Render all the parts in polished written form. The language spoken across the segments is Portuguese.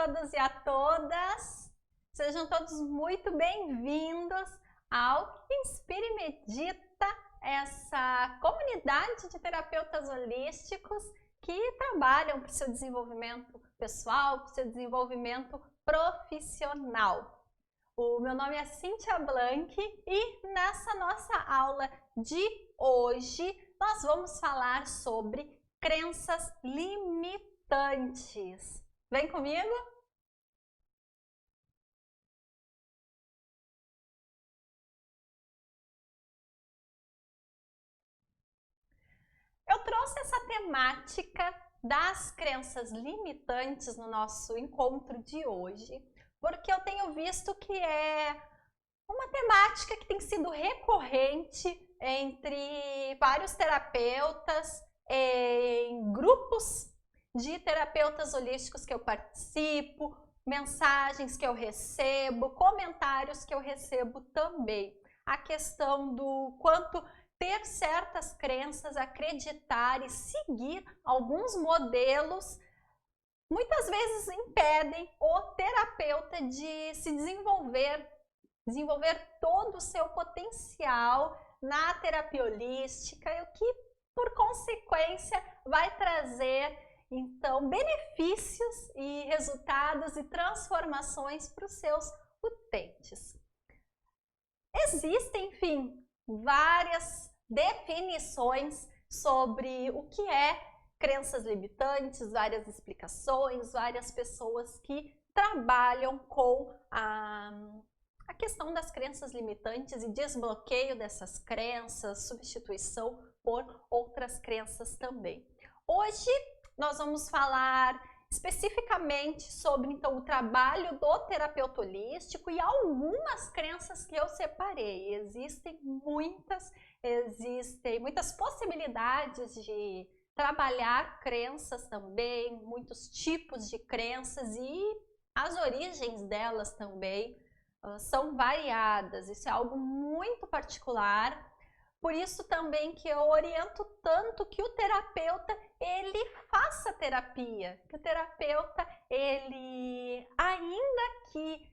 todos e a todas! Sejam todos muito bem-vindos ao Inspire e Medita, essa comunidade de terapeutas holísticos que trabalham para o seu desenvolvimento pessoal, para o seu desenvolvimento profissional. O meu nome é Cíntia Blanc e nessa nossa aula de hoje nós vamos falar sobre crenças limitantes. Vem comigo? Eu trouxe essa temática das crenças limitantes no nosso encontro de hoje, porque eu tenho visto que é uma temática que tem sido recorrente entre vários terapeutas, em grupos de terapeutas holísticos que eu participo, mensagens que eu recebo, comentários que eu recebo também. A questão do quanto ter certas crenças, acreditar e seguir alguns modelos muitas vezes impedem o terapeuta de se desenvolver todo o seu potencial na terapia holística, o que por consequência vai trazer então benefícios e resultados e transformações para os seus utentes. Existem, enfim, várias definições sobre o que é crenças limitantes, várias explicações, várias pessoas que trabalham com a questão das crenças limitantes e desbloqueio dessas crenças, substituição por outras crenças também. Hoje nós vamos falar especificamente sobre então o trabalho do terapeuta holístico e algumas crenças que eu separei. Existem muitas possibilidades de trabalhar crenças também, muitos tipos de crenças e as origens delas também são variadas. Isso é algo muito particular. Por isso também que eu oriento tanto que o terapeuta ele faça terapia, que o terapeuta ele, ainda que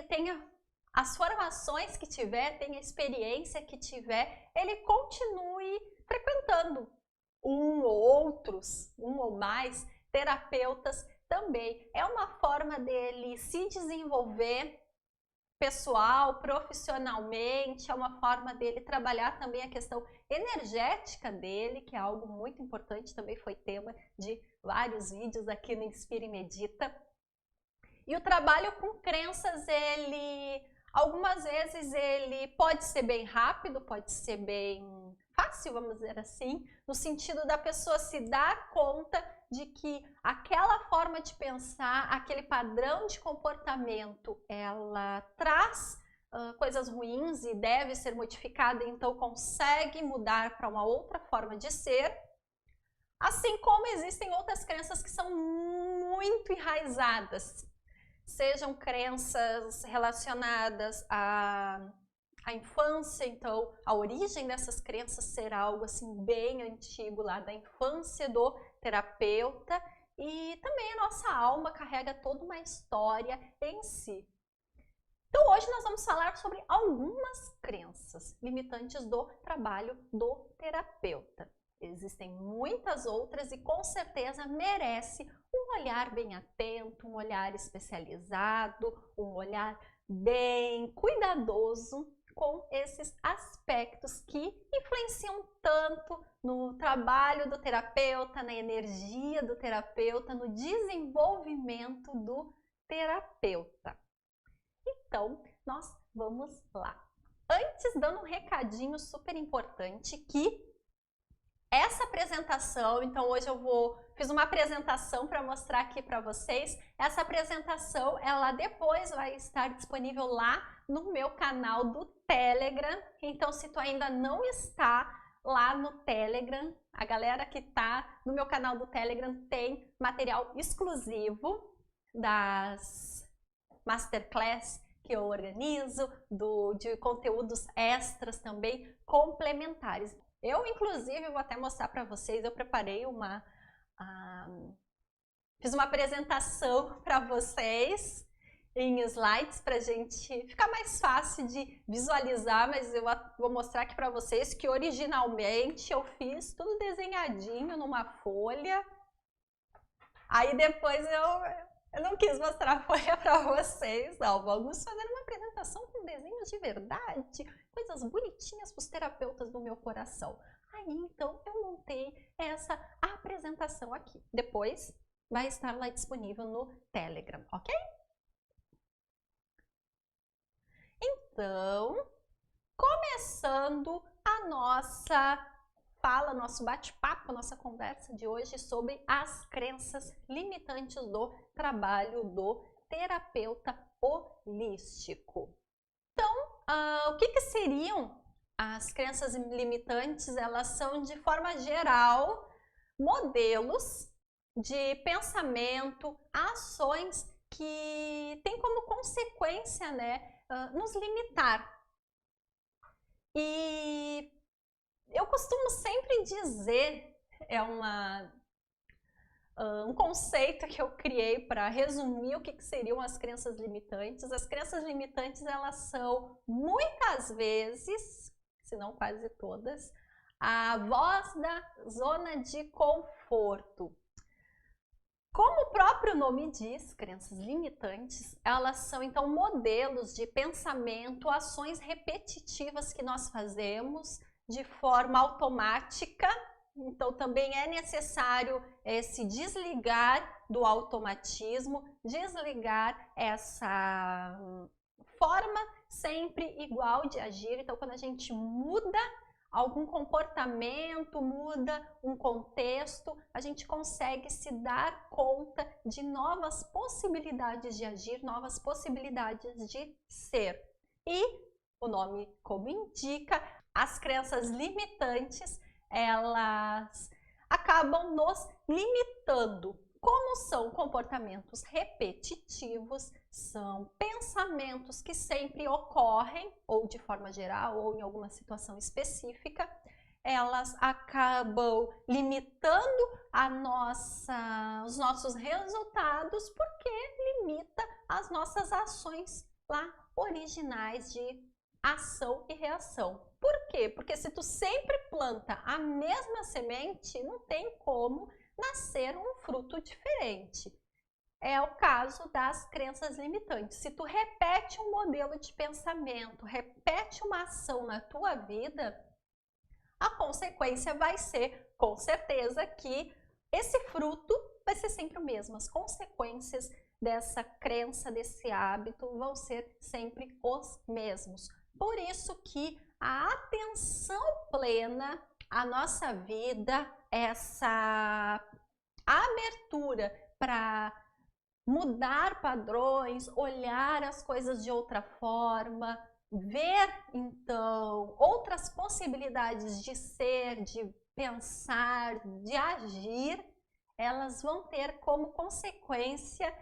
tenha as formações que tiver, tenha a experiência que tiver, ele continue frequentando um ou mais terapeutas também. É uma forma dele se desenvolver pessoal, profissionalmente, é uma forma dele trabalhar também a questão energética dele, que é algo muito importante, também foi tema de vários vídeos aqui no Inspire e Medita. E o trabalho com crenças, algumas vezes ele pode ser bem rápido, pode ser bem fácil, vamos dizer assim, no sentido da pessoa se dar conta de que aquela forma de pensar, aquele padrão de comportamento, ela traz coisas ruins e deve ser modificada, então consegue mudar para uma outra forma de ser. Assim como existem outras crenças que são muito enraizadas, sejam crenças relacionadas à infância, então a origem dessas crenças será algo assim bem antigo lá da infância do terapeuta, e também a nossa alma carrega toda uma história em si. Então hoje nós vamos falar sobre algumas crenças limitantes do trabalho do terapeuta. Existem muitas outras e com certeza merece um olhar bem atento, um olhar especializado, um olhar bem cuidadoso com esses aspectos que influenciam tanto no trabalho do terapeuta, na energia do terapeuta, no desenvolvimento do terapeuta. Então, nós vamos lá. Antes, dando um recadinho super importante que essa apresentação, então hoje fiz uma apresentação para mostrar aqui para vocês. Essa apresentação, ela depois vai estar disponível lá no meu canal do Telegram. Então, se tu ainda não está lá no Telegram, a galera que está no meu canal do Telegram tem material exclusivo das Masterclass que eu organizo, de conteúdos extras também complementares. Eu, inclusive, vou até mostrar para vocês, eu preparei Fiz uma apresentação para vocês em slides para a gente ficar mais fácil de visualizar, mas eu vou mostrar aqui para vocês que originalmente eu fiz tudo desenhadinho numa folha. Aí depois eu não quis mostrar a folha para vocês, não. Vamos fazer uma apresentação com desenhos de verdade, coisas bonitinhas para os terapeutas do meu coração. Aí então eu montei essa apresentação aqui. Depois vai estar lá disponível no Telegram, ok? Então, começando a nossa fala, nosso bate-papo, nossa conversa de hoje sobre as crenças limitantes do trabalho do terapeuta holístico. Então, o que seriam as crenças limitantes? Elas são, de forma geral, modelos de pensamento, ações que têm como consequência, né, nos limitar. E eu costumo sempre dizer, um conceito que eu criei para resumir o que seriam as crenças limitantes. As crenças limitantes, elas são muitas vezes, se não quase todas, a voz da zona de conforto. Como o próprio nome diz, crenças limitantes, elas são então modelos de pensamento, ações repetitivas que nós fazemos de forma automática. Então também é necessário se desligar do automatismo, desligar essa forma sempre igual de agir. Então quando a gente muda algum comportamento, muda um contexto, a gente consegue se dar conta de novas possibilidades de agir, novas possibilidades de ser. E o nome, como indica, as crenças limitantes, elas acabam nos limitando. Como são comportamentos repetitivos, são pensamentos que sempre ocorrem, ou de forma geral, ou em alguma situação específica, elas acabam limitando os nossos resultados, porque limita as nossas ações lá originais de ação e reação. Por quê? Porque se tu sempre planta a mesma semente, não tem como nascer um fruto diferente. É o caso das crenças limitantes. Se tu repete um modelo de pensamento, repete uma ação na tua vida, a consequência vai ser, com certeza, que esse fruto vai ser sempre o mesmo. As consequências dessa crença, desse hábito, vão ser sempre os mesmos. Por isso que a atenção plena à nossa vida, essa abertura para mudar padrões, olhar as coisas de outra forma, ver então outras possibilidades de ser, de pensar, de agir, elas vão ter como consequência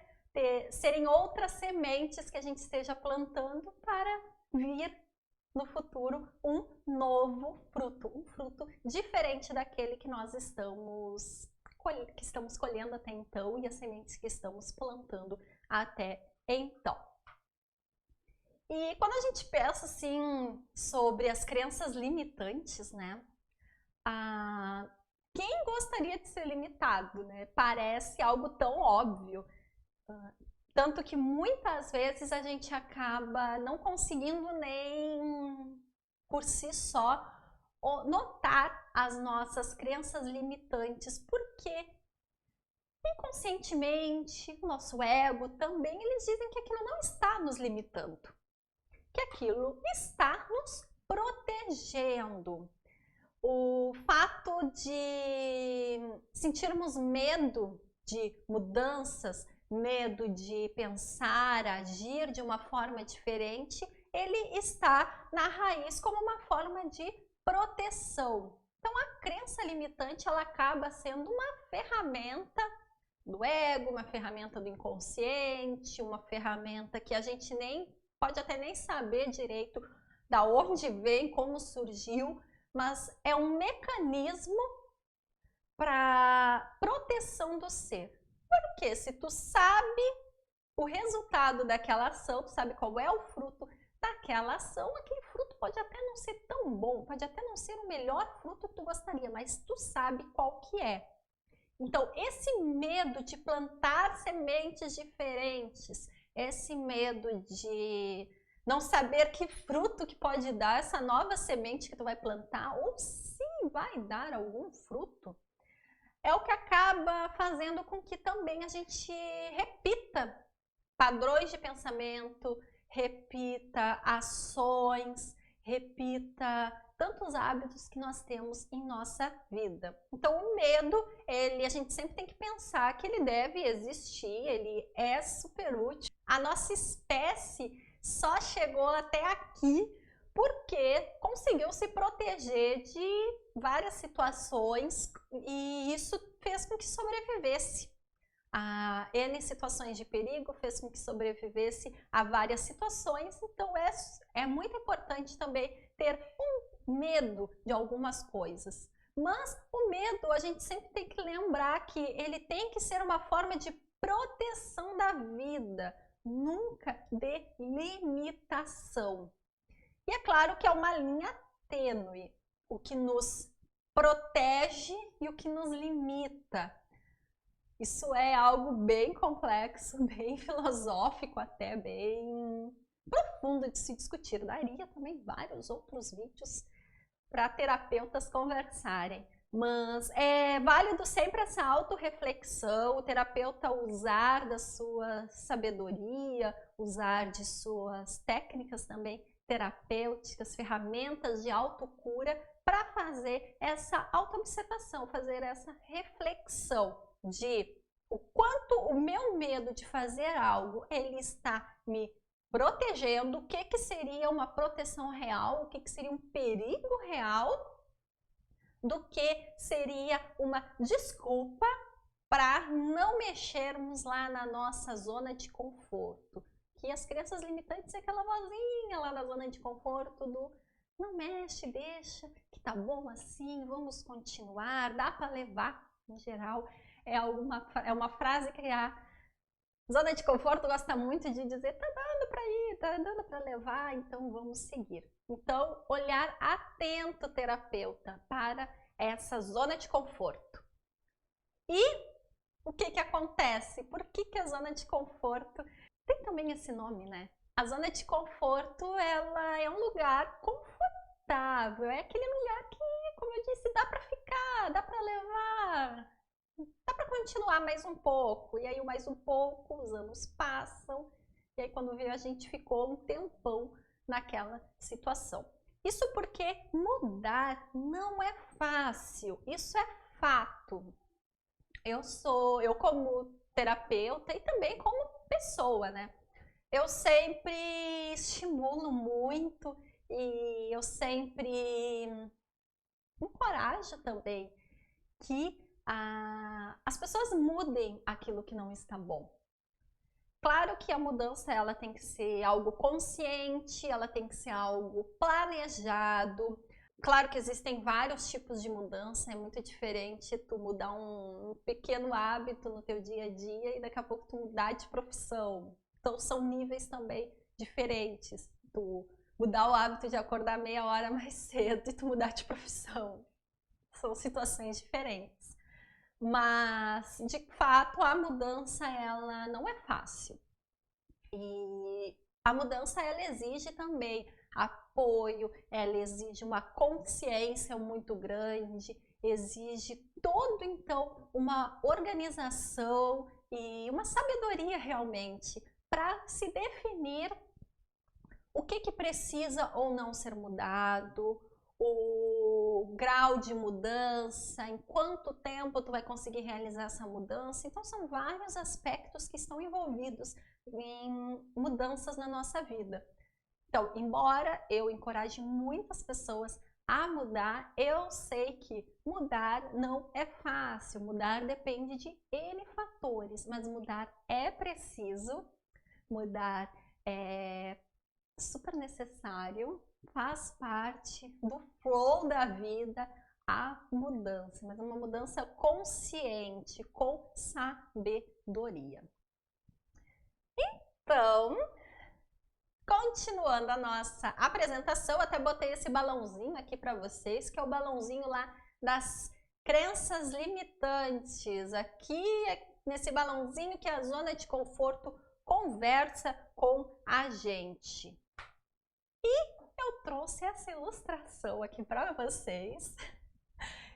serem outras sementes que a gente esteja plantando para vir no futuro um novo fruto, um fruto diferente daquele que nós estamos colhendo até então e as sementes que estamos plantando até então. E quando a gente pensa assim sobre as crenças limitantes, né? Quem gostaria de ser limitado, né? Parece algo tão óbvio. Tanto que muitas vezes a gente acaba não conseguindo nem por si só notar as nossas crenças limitantes, porque inconscientemente o nosso ego também, eles dizem que aquilo não está nos limitando, que aquilo está nos protegendo. O fato de sentirmos medo de mudanças, medo de pensar, agir de uma forma diferente, ele está na raiz como uma forma de proteção. Então a crença limitante, ela acaba sendo uma ferramenta do ego, uma ferramenta do inconsciente, uma ferramenta que a gente nem pode até nem saber direito da onde vem, como surgiu, mas é um mecanismo para proteção do ser. Porque se tu sabe o resultado daquela ação, tu sabe qual é o fruto daquela ação, aquele fruto pode até não ser tão bom, pode até não ser o melhor fruto que tu gostaria, mas tu sabe qual que é. Então, esse medo de plantar sementes diferentes, esse medo de não saber que fruto que pode dar essa nova semente que tu vai plantar, ou se vai dar algum fruto, é o que acaba fazendo com que também a gente repita padrões de pensamento, repita ações, repita tantos hábitos que nós temos em nossa vida. Então, o medo, a gente sempre tem que pensar que ele deve existir, ele é super útil. A nossa espécie só chegou até aqui porque conseguiu se proteger de várias situações e isso fez com que sobrevivesse. N situações de perigo fez com que sobrevivesse a várias situações, então é muito importante também ter um medo de algumas coisas. Mas o medo, a gente sempre tem que lembrar que ele tem que ser uma forma de proteção da vida, nunca de limitação. E é claro que é uma linha tênue, o que nos protege e o que nos limita. Isso é algo bem complexo, bem filosófico, até bem profundo de se discutir. Daria também vários outros vídeos para terapeutas conversarem. Mas é válido sempre essa autorreflexão, o terapeuta usar da sua sabedoria, usar de suas técnicas também terapêuticas, ferramentas de autocura para fazer essa autoobservação, fazer essa reflexão de o quanto o meu medo de fazer algo, ele está me protegendo, o que seria uma proteção real, o que seria um perigo real, do que seria uma desculpa para não mexermos lá na nossa zona de conforto. Que as crenças limitantes é aquela vozinha lá na zona de conforto do não mexe, deixa, que tá bom assim, vamos continuar, dá para levar, em geral. É uma frase que a zona de conforto gosta muito de dizer, tá dando para ir, tá dando para levar, então vamos seguir. Então, olhar atento, terapeuta, para essa zona de conforto. E o que acontece? Por que a zona de conforto tem também esse nome, né? A zona de conforto, ela é um lugar confortável, é aquele lugar que, como eu disse, dá para ficar, dá para levar, dá para continuar mais um pouco. E aí, mais um pouco, os anos passam, e aí quando veio a gente ficou um tempão naquela situação. Isso porque mudar não é fácil, isso é fato. Eu como terapeuta e também como pessoa, né? Eu sempre estimulo muito e eu sempre encorajo também que as pessoas mudem aquilo que não está bom. Claro que a mudança ela tem que ser algo consciente, ela tem que ser algo planejado. Claro que existem vários tipos de mudança, é muito diferente tu mudar um pequeno hábito no teu dia a dia e daqui a pouco tu mudar de profissão. Então são níveis também diferentes. Tu mudar o hábito de acordar meia hora mais cedo e tu mudar de profissão. São situações diferentes. Mas, de fato, a mudança ela não é fácil. E a mudança ela exige também apoio, ela exige uma consciência muito grande, exige todo então uma organização e uma sabedoria realmente para se definir o que precisa ou não ser mudado, o grau de mudança, em quanto tempo tu vai conseguir realizar essa mudança. Então são vários aspectos que estão envolvidos em mudanças na nossa vida. Então, embora eu encoraje muitas pessoas a mudar, eu sei que mudar não é fácil, mudar depende de N fatores, mas mudar é preciso, mudar é super necessário, faz parte do flow da vida, a mudança, mas uma mudança consciente, com sabedoria. Então, continuando a nossa apresentação, até botei esse balãozinho aqui para vocês, que é o balãozinho lá das crenças limitantes. Aqui, nesse balãozinho que a zona de conforto conversa com a gente. E eu trouxe essa ilustração aqui para vocês.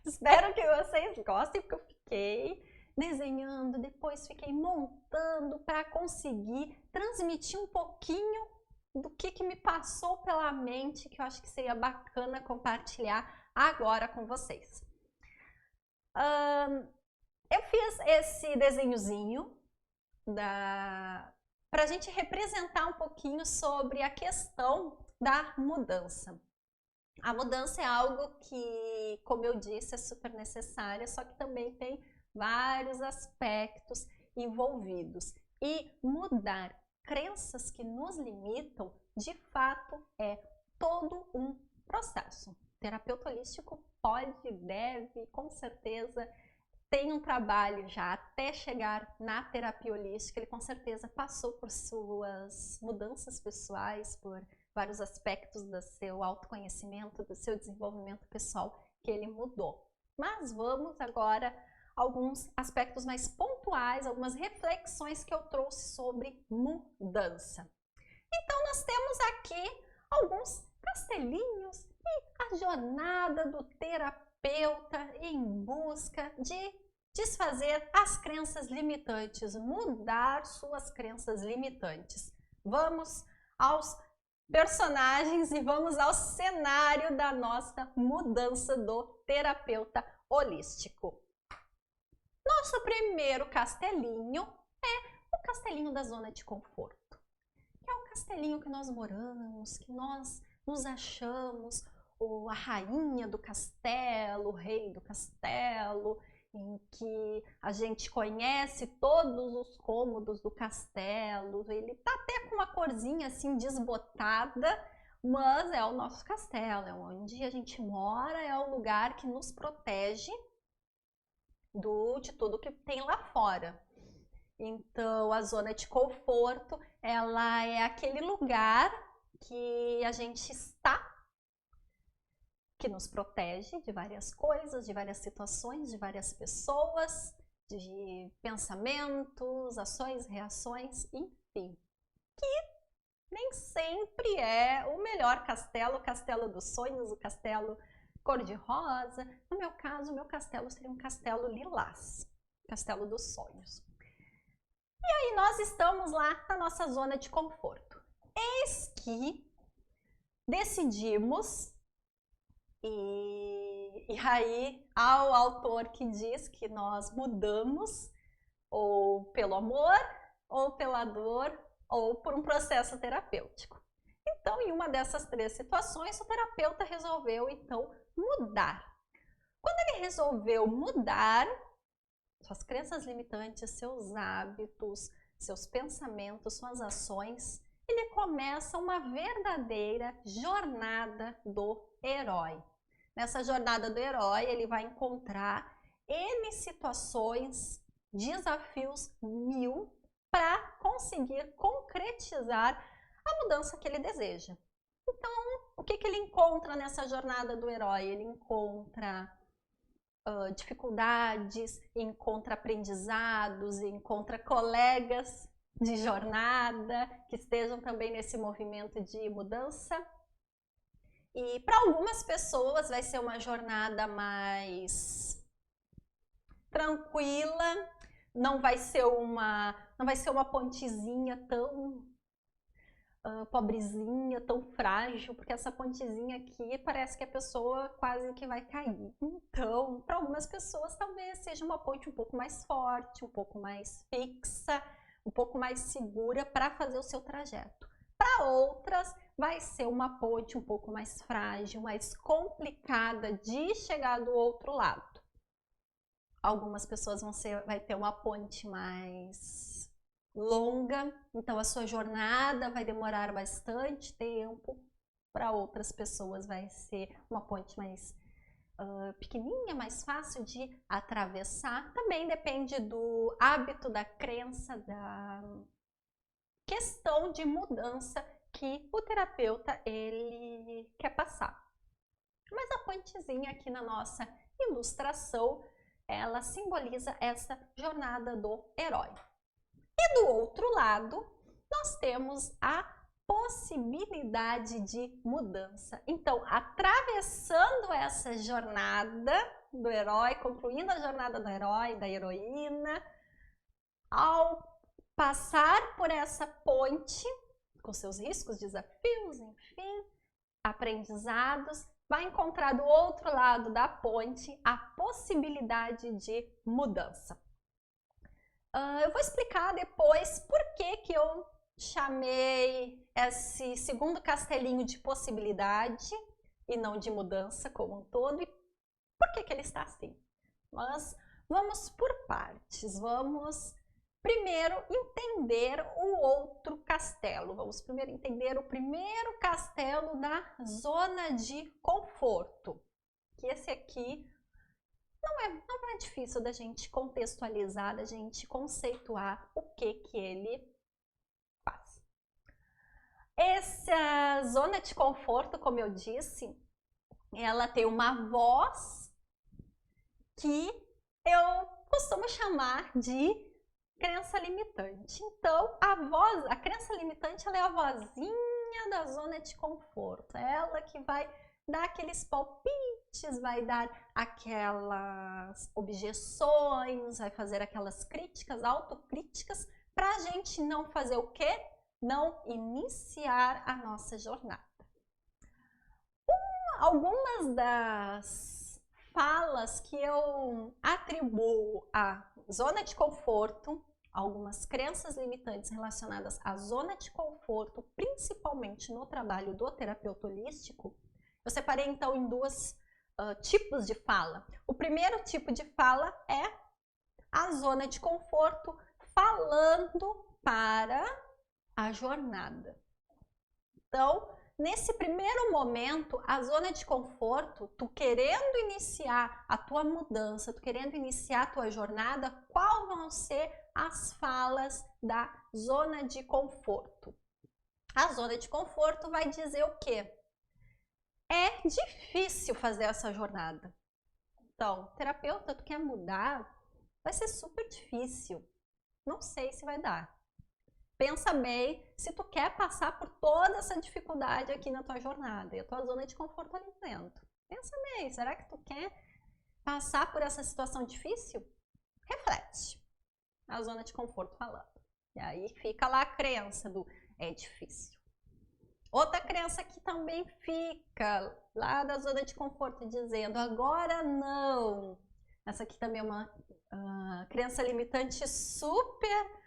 Espero que vocês gostem, porque eu fiquei desenhando, depois fiquei montando para conseguir transmitir um pouquinho do que me passou pela mente, que eu acho que seria bacana compartilhar agora com vocês. Eu fiz esse desenhozinho para a gente representar um pouquinho sobre a questão da mudança. A mudança é algo que, como eu disse, é super necessária, só que também tem vários aspectos envolvidos. E mudar crenças que nos limitam, de fato, é todo um processo. O terapeuta holístico pode, deve, com certeza, tem um trabalho já até chegar na terapia holística. Ele com certeza passou por suas mudanças pessoais, por vários aspectos do seu autoconhecimento, do seu desenvolvimento pessoal que ele mudou. Mas vamos agora a alguns aspectos mais pontuais, algumas reflexões que eu trouxe sobre mudança. Então nós temos aqui alguns castelinhos e a jornada do terapeuta em busca de desfazer as crenças limitantes, mudar suas crenças limitantes. Vamos aos personagens e vamos ao cenário da nossa mudança do terapeuta holístico. Nosso primeiro castelinho é o castelinho da zona de conforto. É o castelinho que nós moramos, que nós nos achamos a rainha do castelo, o rei do castelo, em que a gente conhece todos os cômodos do castelo. Ele tá até com uma corzinha assim desbotada, mas é o nosso castelo, é onde a gente mora, é o lugar que nos protege de tudo que tem lá fora. Então, a zona de conforto, ela é aquele lugar que a gente está, que nos protege de várias coisas, de várias situações, de várias pessoas, de pensamentos, ações, reações, enfim. Que nem sempre é o melhor castelo, o castelo dos sonhos, o castelo cor-de-rosa. No meu caso, o meu castelo seria um castelo lilás, castelo dos sonhos. E aí nós estamos lá na nossa zona de conforto. Eis que decidimos, e aí ao autor que diz que nós mudamos ou pelo amor, ou pela dor, ou por um processo terapêutico. Então, em uma dessas três situações, o terapeuta resolveu, então, mudar. Quando ele resolveu mudar suas crenças limitantes, seus hábitos, seus pensamentos, suas ações, ele começa uma verdadeira jornada do herói. Nessa jornada do herói, ele vai encontrar N situações, desafios mil, para conseguir concretizar a mudança que ele deseja. Então, o que ele encontra nessa jornada do herói? Ele encontra dificuldades, encontra aprendizados, encontra colegas de jornada que estejam também nesse movimento de mudança. E para algumas pessoas vai ser uma jornada mais tranquila, não vai ser uma pontezinha tão pobrezinha, tão frágil, porque essa pontezinha aqui parece que a pessoa quase que vai cair. Então, para algumas pessoas talvez seja uma ponte um pouco mais forte, um pouco mais fixa, um pouco mais segura para fazer o seu trajeto. Para outras vai ser uma ponte um pouco mais frágil, mais complicada de chegar do outro lado. Algumas pessoas vai ter uma ponte mais longa, então a sua jornada vai demorar bastante tempo. Para outras pessoas vai ser uma ponte mais pequenininha, mais fácil de atravessar. Também depende do hábito, da crença, da questão de mudança que o terapeuta ele quer passar. Mas a pontezinha aqui na nossa ilustração, ela simboliza essa jornada do herói. E do outro lado, nós temos a possibilidade de mudança. Então, atravessando essa jornada do herói, concluindo a jornada do herói, da heroína, ao passar por essa ponte, com seus riscos, desafios, enfim, aprendizados, vai encontrar do outro lado da ponte a possibilidade de mudança. Eu vou explicar depois por que eu chamei esse segundo castelinho de possibilidade e não de mudança como um todo e por que ele está assim. Mas vamos por partes, vamos primeiro entender o outro castelo. Vamos primeiro entender o primeiro castelo da zona de conforto, que esse aqui não é difícil da gente contextualizar, da gente conceituar o que ele faz. Essa zona de conforto, como eu disse, ela tem uma voz que eu costumo chamar de crença limitante. Então, a crença limitante, ela é a vozinha da zona de conforto. Ela que vai dar aqueles palpites, vai dar aquelas objeções, vai fazer aquelas críticas, autocríticas, para a gente não fazer o quê? Não iniciar a nossa jornada. Algumas das falas que eu atribuo à zona de conforto, algumas crenças limitantes relacionadas à zona de conforto, principalmente no trabalho do terapeuta holístico, eu separei então em dois tipos de fala. O primeiro tipo de fala é a zona de conforto falando para a jornada. Então, nesse primeiro momento, a zona de conforto, tu querendo iniciar a tua mudança, tu querendo iniciar a tua jornada, quais vão ser as falas da zona de conforto? A zona de conforto vai dizer o quê? É difícil fazer essa jornada. Então, terapeuta, tu quer mudar? Vai ser super difícil. Não sei se vai dar. Pensa bem se tu quer passar por toda essa dificuldade aqui na tua jornada e a tua zona de conforto ali dentro. Pensa bem, será que tu quer passar por essa situação difícil? Reflete. A zona de conforto falando. E aí fica lá a crença do é difícil. Outra crença que também fica lá da zona de conforto dizendo agora não. Essa aqui também é uma crença limitante super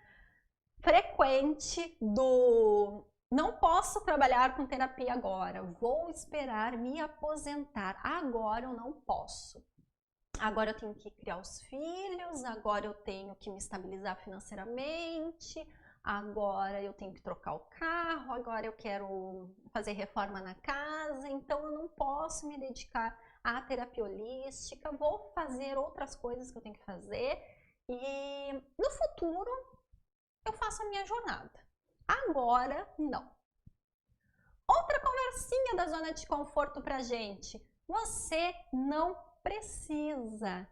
frequente do não posso trabalhar com terapia agora, vou esperar me aposentar, agora eu não posso. Agora eu tenho que criar os filhos, agora eu tenho que me estabilizar financeiramente, agora eu tenho que trocar o carro, agora eu quero fazer reforma na casa, então eu não posso me dedicar à terapia holística, vou fazer outras coisas que eu tenho que fazer e no futuro eu faço a minha jornada. Agora, não. Outra conversinha da zona de conforto pra gente. Você não precisa.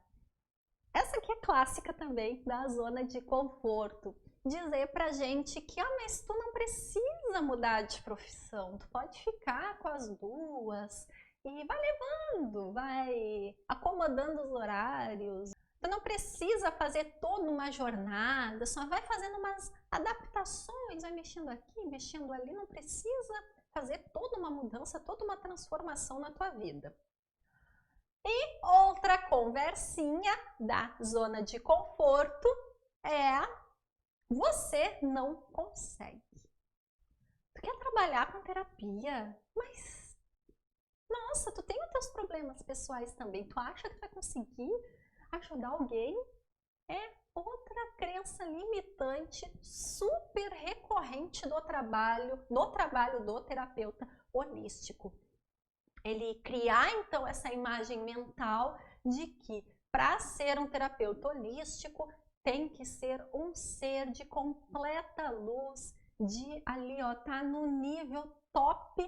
Essa aqui é clássica também da zona de conforto. Dizer pra gente que, mas tu não precisa mudar de profissão. Tu pode ficar com as duas e vai levando, vai acomodando os horários. Tu não precisa fazer toda uma jornada, só vai fazendo umas adaptações, vai mexendo aqui, mexendo ali, não precisa fazer toda uma mudança, toda uma transformação na tua vida. E outra conversinha da zona de conforto é você não consegue. Tu quer trabalhar com terapia, mas nossa, tu tem os teus problemas pessoais também, tu acha que vai conseguir ajudar alguém? É outra crença limitante super recorrente no trabalho do terapeuta holístico. ele criar então essa imagem mental de que para ser um terapeuta holístico tem que ser um ser de completa luz, de ali ó, tá no nível top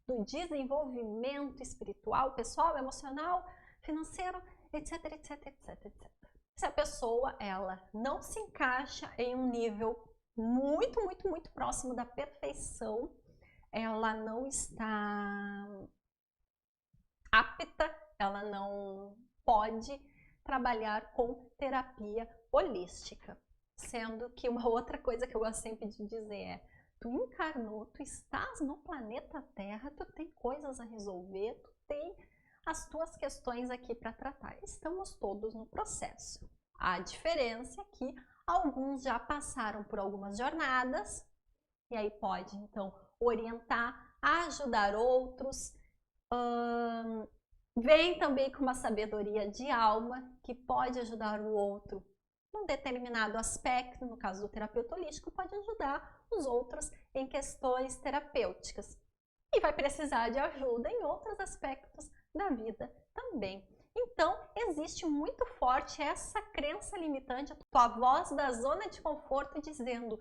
do desenvolvimento espiritual, pessoal, emocional, financeiro, etc, etc, etc, etc. Se a pessoa ela não se encaixa em um nível muito, muito, muito próximo da perfeição, ela não está apta, ela não pode trabalhar com terapia holística. Sendo que uma outra coisa que eu gosto sempre de dizer é: tu encarnou, tu estás no planeta Terra, tu tem coisas a resolver, tu tem as tuas questões aqui para tratar. Estamos todos no processo. A diferença é que alguns já passaram por algumas jornadas e aí pode então orientar, ajudar outros. Vem também com uma sabedoria de alma que pode ajudar o outro num determinado aspecto, no caso do terapeuta holístico, pode ajudar os outros em questões terapêuticas. E vai precisar de ajuda em outros aspectos da vida também. Então, existe muito forte essa crença limitante, a tua voz da zona de conforto dizendo: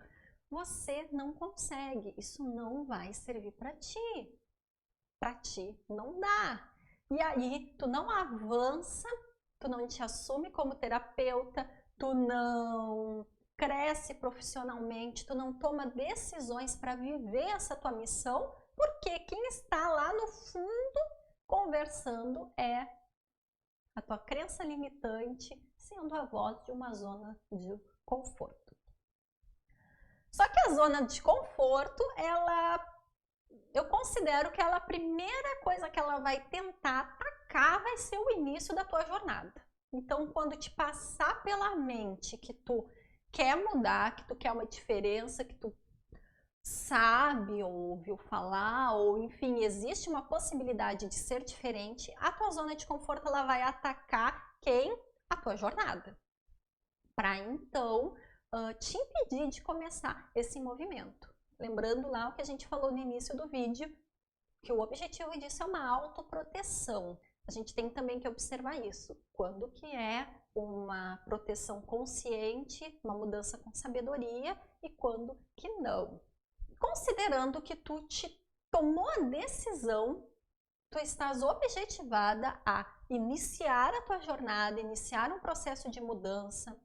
você não consegue, isso não vai servir para ti. Para ti não dá. E aí, tu não avança, tu não te assume como terapeuta, tu não cresce profissionalmente, tu não toma decisões para viver essa tua missão, porque quem está lá no fundo conversando é a tua crença limitante, sendo a voz de uma zona de conforto. Só que a zona de conforto, eu considero que a primeira coisa que ela vai tentar atacar vai ser o início da tua jornada. Então, quando te passar pela mente que tu quer mudar, que tu quer uma diferença, que tu sabe ou ouviu falar, ou enfim, existe uma possibilidade de ser diferente, a tua zona de conforto ela vai atacar quem? A tua jornada. Para então te impedir de começar esse movimento. Lembrando lá o que a gente falou no início do vídeo, que o objetivo disso é uma autoproteção. A gente tem também que observar isso. Quando que é uma proteção consciente, uma mudança com sabedoria e quando que não. Considerando que tu te tomou a decisão, tu estás objetivada a iniciar a tua jornada, iniciar um processo de mudança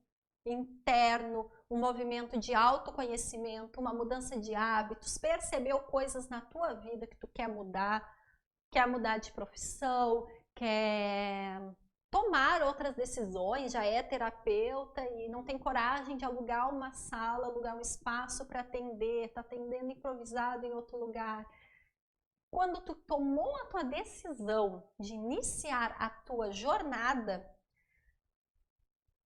interno, um movimento de autoconhecimento, uma mudança de hábitos, percebeu coisas na tua vida que tu quer mudar de profissão, quer tomar outras decisões, já é terapeuta e não tem coragem de alugar uma sala, alugar um espaço para atender, está atendendo improvisado em outro lugar. Quando tu tomou a tua decisão de iniciar a tua jornada,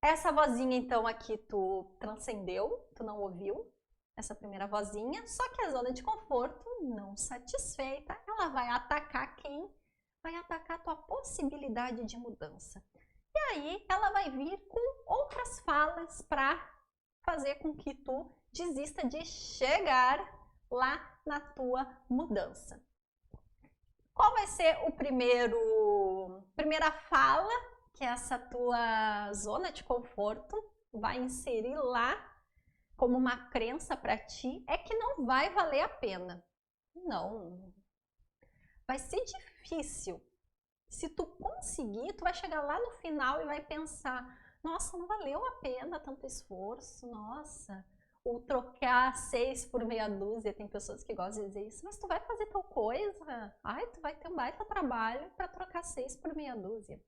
essa vozinha então aqui tu transcendeu, tu não ouviu essa primeira vozinha, só que a zona de conforto não satisfeita, ela vai atacar quem? Vai atacar a tua possibilidade de mudança. E aí ela vai vir com outras falas para fazer com que tu desista de chegar lá na tua mudança. Qual vai ser o primeira fala que essa tua zona de conforto vai inserir lá como uma crença para ti? É que não vai valer a pena. Não. Vai ser difícil. Se tu conseguir, tu vai chegar lá no final e vai pensar: nossa, não valeu a pena tanto esforço, nossa. Ou trocar 6 por meia dúzia, tem pessoas que gostam de dizer isso, mas tu vai fazer tal coisa, ai, tu vai ter um baita trabalho para trocar 6 por meia dúzia.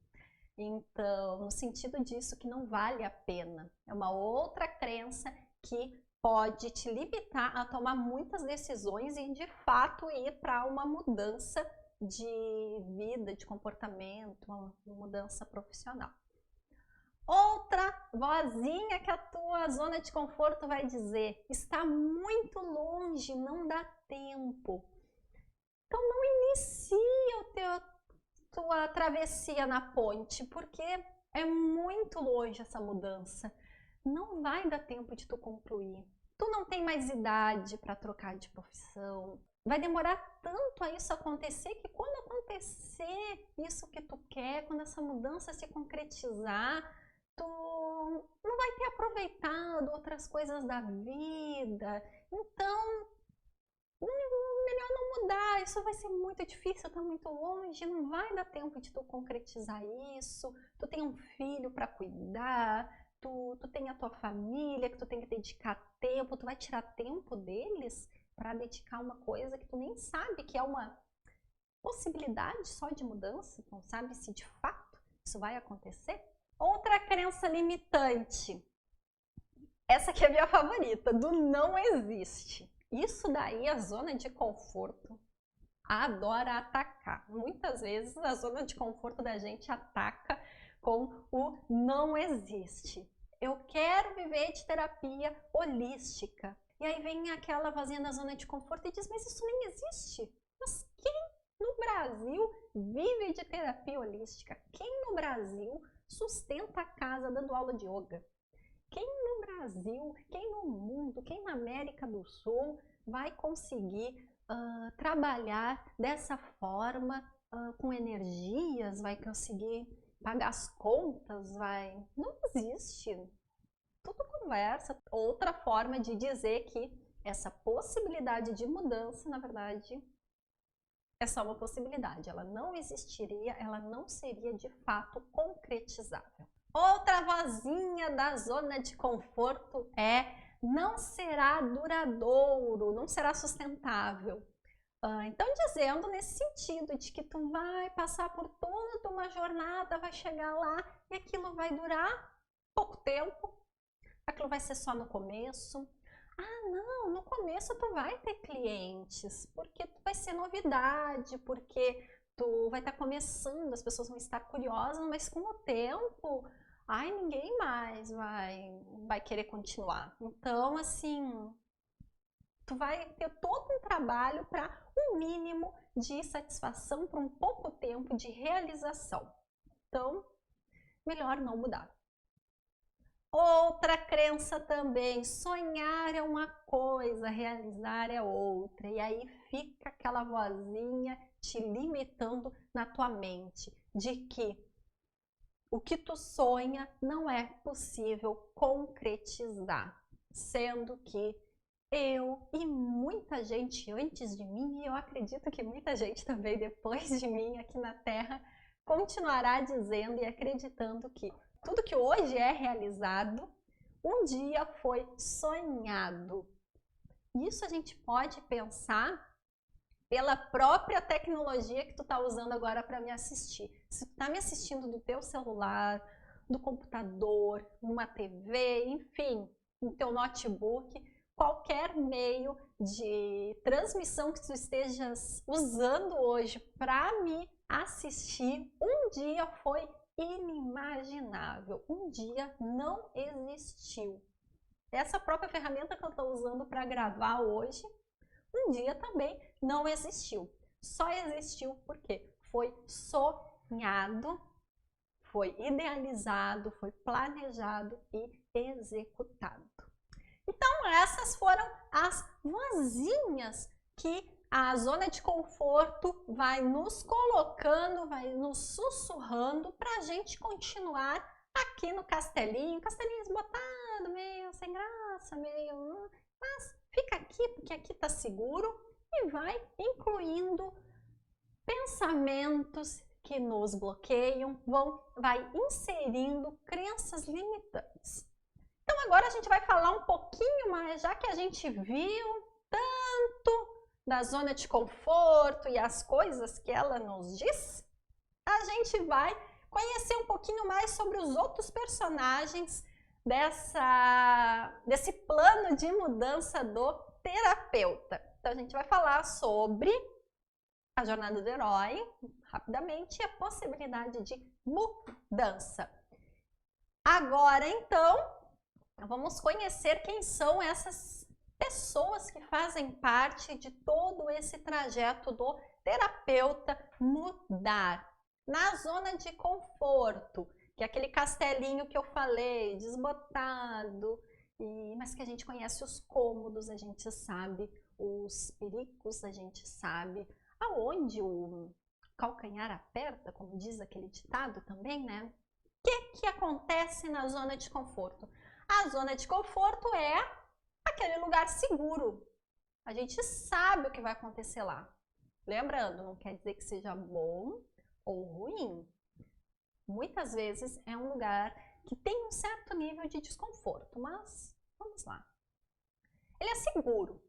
Então, no sentido disso, que não vale a pena. É uma outra crença que pode te limitar a tomar muitas decisões e, de fato, ir para uma mudança de vida, de comportamento, uma mudança profissional. Outra vozinha que a tua zona de conforto vai dizer: está muito longe, não dá tempo. Então não inicia tua travessia na ponte, porque é muito longe essa mudança. Não vai dar tempo de tu concluir. Tu não tem mais idade para trocar de profissão. vai demorar tanto a isso acontecer que quando acontecer isso que tu quer, quando essa mudança se concretizar, tu não vai ter aproveitado outras coisas da vida. Então, melhor não mudar, isso vai ser muito difícil, tá muito longe, não vai dar tempo de tu concretizar isso, tu tem um filho para cuidar, tu tem a tua família que tu tem que dedicar tempo, tu vai tirar tempo deles para dedicar uma coisa que tu nem sabe que é uma possibilidade só de mudança, tu não sabe se de fato isso vai acontecer? Outra crença limitante, essa aqui é a minha favorita, do não existe. Isso daí, a zona de conforto adora atacar. Muitas vezes a zona de conforto da gente ataca com o não existe. Eu quero viver de terapia holística. E aí vem aquela vozinha da zona de conforto e diz, mas isso nem existe. Mas quem no Brasil vive de terapia holística? Quem no Brasil sustenta a casa dando aula de yoga? Quem no Brasil, quem no mundo, quem na América do Sul vai conseguir trabalhar dessa forma, com energias, vai conseguir pagar as contas, vai... Não existe. Tudo conversa. Outra forma de dizer que essa possibilidade de mudança, na verdade, é só uma possibilidade. Ela não existiria, ela não seria de fato concretizável. Outra vozinha da zona de conforto é não será duradouro, não será sustentável. Então, dizendo nesse sentido de que tu vai passar por toda uma jornada, vai chegar lá e aquilo vai durar pouco tempo, aquilo vai ser só no começo. Ah, não, no começo tu vai ter clientes, porque tu vai ser novidade, porque tu vai estar começando, as pessoas vão estar curiosas, mas com o tempo... Ai, ninguém mais vai querer continuar. Então, assim, tu vai ter todo um trabalho para um mínimo de satisfação, para um pouco tempo de realização. Então, melhor não mudar. Outra crença também, sonhar é uma coisa, realizar é outra. E aí fica aquela vozinha te limitando na tua mente, de que o que tu sonha não é possível concretizar, sendo que eu e muita gente antes de mim, e eu acredito que muita gente também depois de mim aqui na Terra, continuará dizendo e acreditando que tudo que hoje é realizado, um dia foi sonhado. Isso a gente pode pensar pela própria tecnologia que tu tá usando agora para me assistir. Se tu tá me assistindo do teu celular, do computador, numa TV, enfim, no teu notebook, qualquer meio de transmissão que tu estejas usando hoje para me assistir, um dia foi inimaginável, um dia não existiu. Essa própria ferramenta que eu estou usando para gravar hoje, um dia também não existiu. Só existiu porque foi sonhado, foi idealizado, foi planejado e executado. Então, essas foram as vozinhas que a zona de conforto vai nos colocando, vai nos sussurrando para a gente continuar aqui no castelinho. Castelinho esbotado, meio sem graça, meio... Mas fica aqui, porque aqui tá seguro, e vai incluindo pensamentos que nos bloqueiam, vai inserindo crenças limitantes. Então agora a gente vai falar um pouquinho mais, já que a gente viu tanto da zona de conforto e as coisas que ela nos diz, a gente vai conhecer um pouquinho mais sobre os outros personagens desse plano de mudança do terapeuta. Então a gente vai falar sobre a jornada do herói, rapidamente, e a possibilidade de mudança. Agora, então, vamos conhecer quem são essas pessoas que fazem parte de todo esse trajeto do terapeuta mudar. Na zona de conforto, que é aquele castelinho que eu falei, desbotado, mas que a gente conhece os cômodos, a gente sabe os perigos, a gente sabe aonde o calcanhar aperta, como diz aquele ditado também, né? O que acontece na zona de conforto? A zona de conforto é aquele lugar seguro. A gente sabe o que vai acontecer lá. Lembrando, não quer dizer que seja bom ou ruim. Muitas vezes é um lugar que tem um certo nível de desconforto, mas vamos lá. Ele é seguro.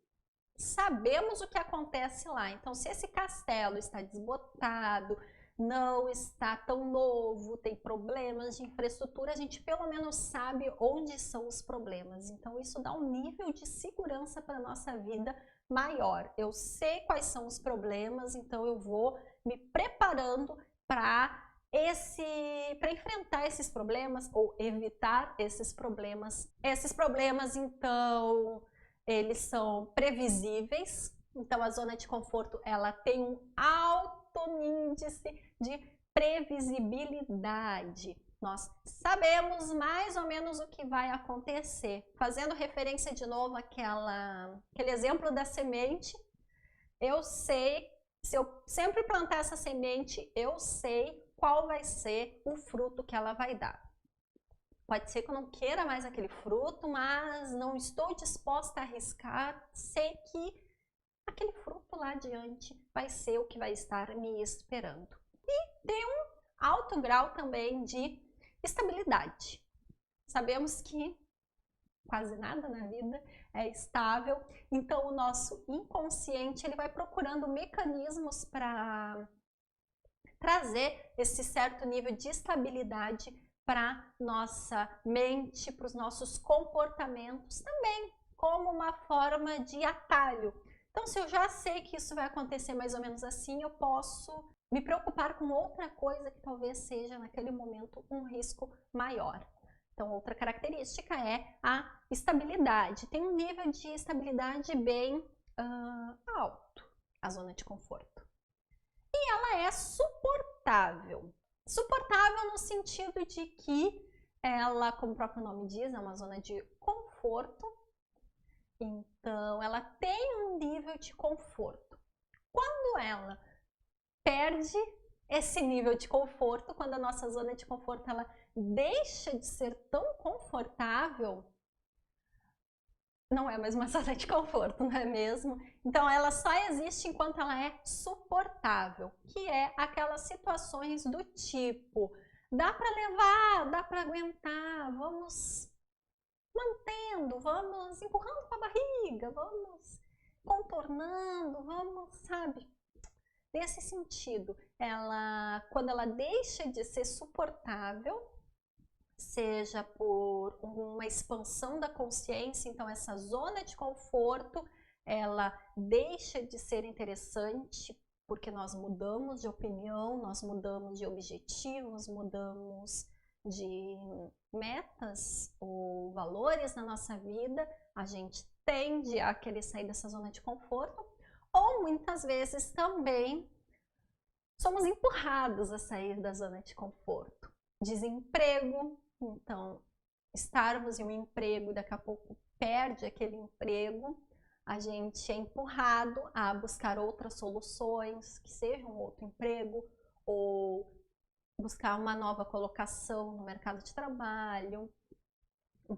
Sabemos o que acontece lá. Então, se esse castelo está desbotado, não está tão novo, tem problemas de infraestrutura, a gente pelo menos sabe onde são os problemas. Então, isso dá um nível de segurança para a nossa vida maior. Eu sei quais são os problemas, então eu vou me preparando para enfrentar esses problemas ou evitar esses problemas. Esses problemas, então, eles são previsíveis. Então, a zona de conforto, ela tem um alto índice de previsibilidade. Nós sabemos mais ou menos o que vai acontecer. Fazendo referência de novo àquele exemplo da semente, eu sei, se eu sempre plantar essa semente, eu sei qual vai ser o fruto que ela vai dar. Pode ser que eu não queira mais aquele fruto, mas não estou disposta a arriscar, sei que aquele fruto lá adiante vai ser o que vai estar me esperando. E tem um alto grau também de estabilidade. Sabemos que quase nada na vida é estável, então o nosso inconsciente ele vai procurando mecanismos para trazer esse certo nível de estabilidade para nossa mente, para os nossos comportamentos também, como uma forma de atalho. Então, se eu já sei que isso vai acontecer mais ou menos assim, eu posso me preocupar com outra coisa que talvez seja naquele momento um risco maior. Então, outra característica é a estabilidade. Tem um nível de estabilidade bem alto, a zona de conforto. E ela é suportável. Suportável no sentido de que ela, como o próprio nome diz, é uma zona de conforto. Então, ela tem um nível de conforto. Quando ela perde esse nível de conforto, quando a nossa zona de conforto ela deixa de ser tão confortável, não é mais uma zona de conforto, não é mesmo? Então, ela só existe enquanto ela é suportável, que é aquelas situações do tipo, dá para levar, dá para aguentar, vamos mantendo, vamos empurrando com a barriga, vamos contornando, vamos, sabe? Nesse sentido, quando ela deixa de ser suportável, seja por uma expansão da consciência, então essa zona de conforto, ela deixa de ser interessante porque nós mudamos de opinião, nós mudamos de objetivos, mudamos de metas ou valores na nossa vida, a gente tende a querer sair dessa zona de conforto, ou muitas vezes também somos empurrados a sair da zona de conforto. Desemprego, então estarmos em um emprego, daqui a pouco perde aquele emprego, a gente é empurrado a buscar outras soluções, que seja um outro emprego, ou buscar uma nova colocação no mercado de trabalho,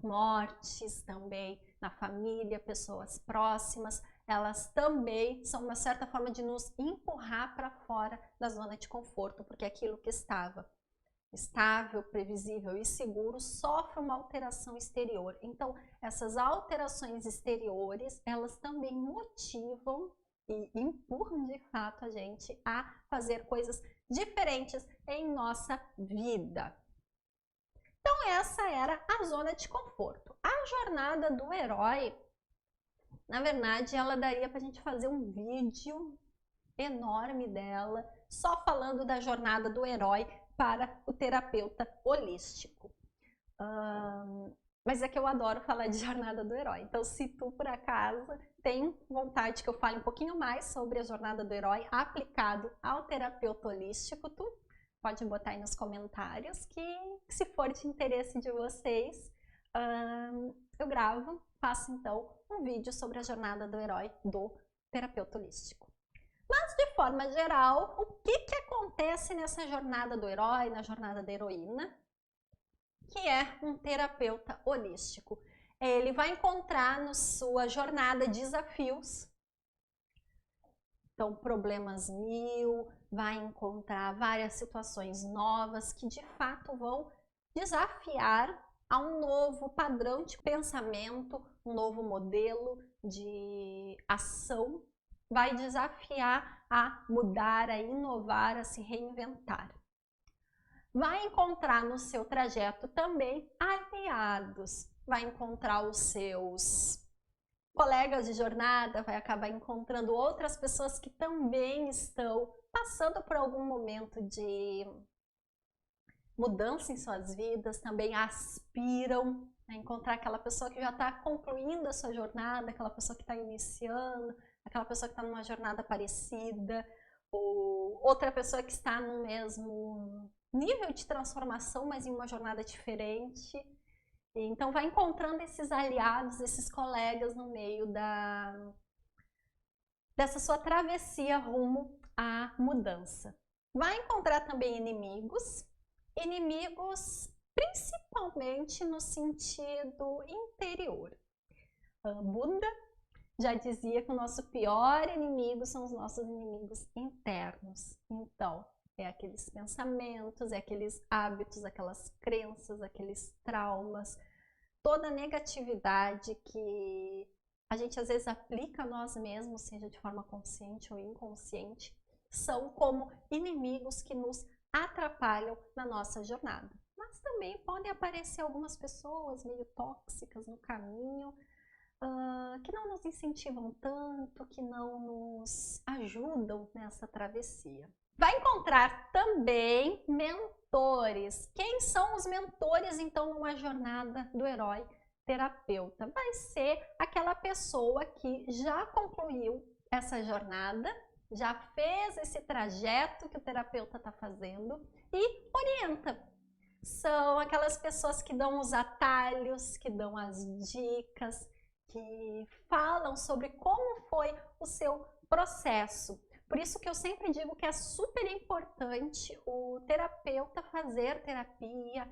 mortes também na família, pessoas próximas, elas também são uma certa forma de nos empurrar para fora da zona de conforto, porque aquilo que estava estável, previsível e seguro sofre uma alteração exterior. Então, essas alterações exteriores, elas também motivam e empurram de fato a gente a fazer coisas diferentes em nossa vida. Então, essa era a zona de conforto. A jornada do herói, na verdade, ela daria para a gente fazer um vídeo enorme dela, só falando da jornada do herói para o terapeuta holístico. Mas é que eu adoro falar de jornada do herói. Então, se tu, por acaso, tem vontade que eu fale um pouquinho mais sobre a jornada do herói aplicado ao terapeuta holístico, tu pode botar aí nos comentários que se for de interesse de vocês, eu gravo, faço então um vídeo sobre a jornada do herói do terapeuta holístico. Mas de forma geral, o que acontece nessa jornada do herói, na jornada da heroína, que é um terapeuta holístico? Ele vai encontrar na sua jornada desafios, então problemas mil, vai encontrar várias situações novas que de fato vão desafiar a um novo padrão de pensamento, um novo modelo de ação, vai desafiar a mudar, a inovar, a se reinventar. Vai encontrar no seu trajeto também aliados, vai encontrar os seus colegas de jornada, vai acabar encontrando outras pessoas que também estão passando por algum momento de mudança em suas vidas, também aspiram a encontrar aquela pessoa que já está concluindo a sua jornada, aquela pessoa que está iniciando, aquela pessoa que está numa jornada parecida, ou outra pessoa que está no mesmo nível de transformação, mas em uma jornada diferente. Então vai encontrando esses aliados, esses colegas no meio dessa sua travessia rumo à mudança. Vai encontrar também inimigos principalmente no sentido interior. Buda já dizia que o nosso pior inimigo são os nossos inimigos internos. Então, é aqueles pensamentos, é aqueles hábitos, aquelas crenças, aqueles traumas, toda a negatividade que a gente às vezes aplica a nós mesmos, seja de forma consciente ou inconsciente, são como inimigos que nos atrapalham na nossa jornada. Mas também podem aparecer algumas pessoas meio tóxicas no caminho, que não nos incentivam tanto, que não nos ajudam nessa travessia. Vai encontrar também mentores. Quem são os mentores, então, numa jornada do herói terapeuta? Vai ser aquela pessoa que já concluiu essa jornada, já fez esse trajeto que o terapeuta está fazendo e orienta. São aquelas pessoas que dão os atalhos, que dão as dicas, que falam sobre como foi o seu processo. Por isso que eu sempre digo que é super importante o terapeuta fazer terapia,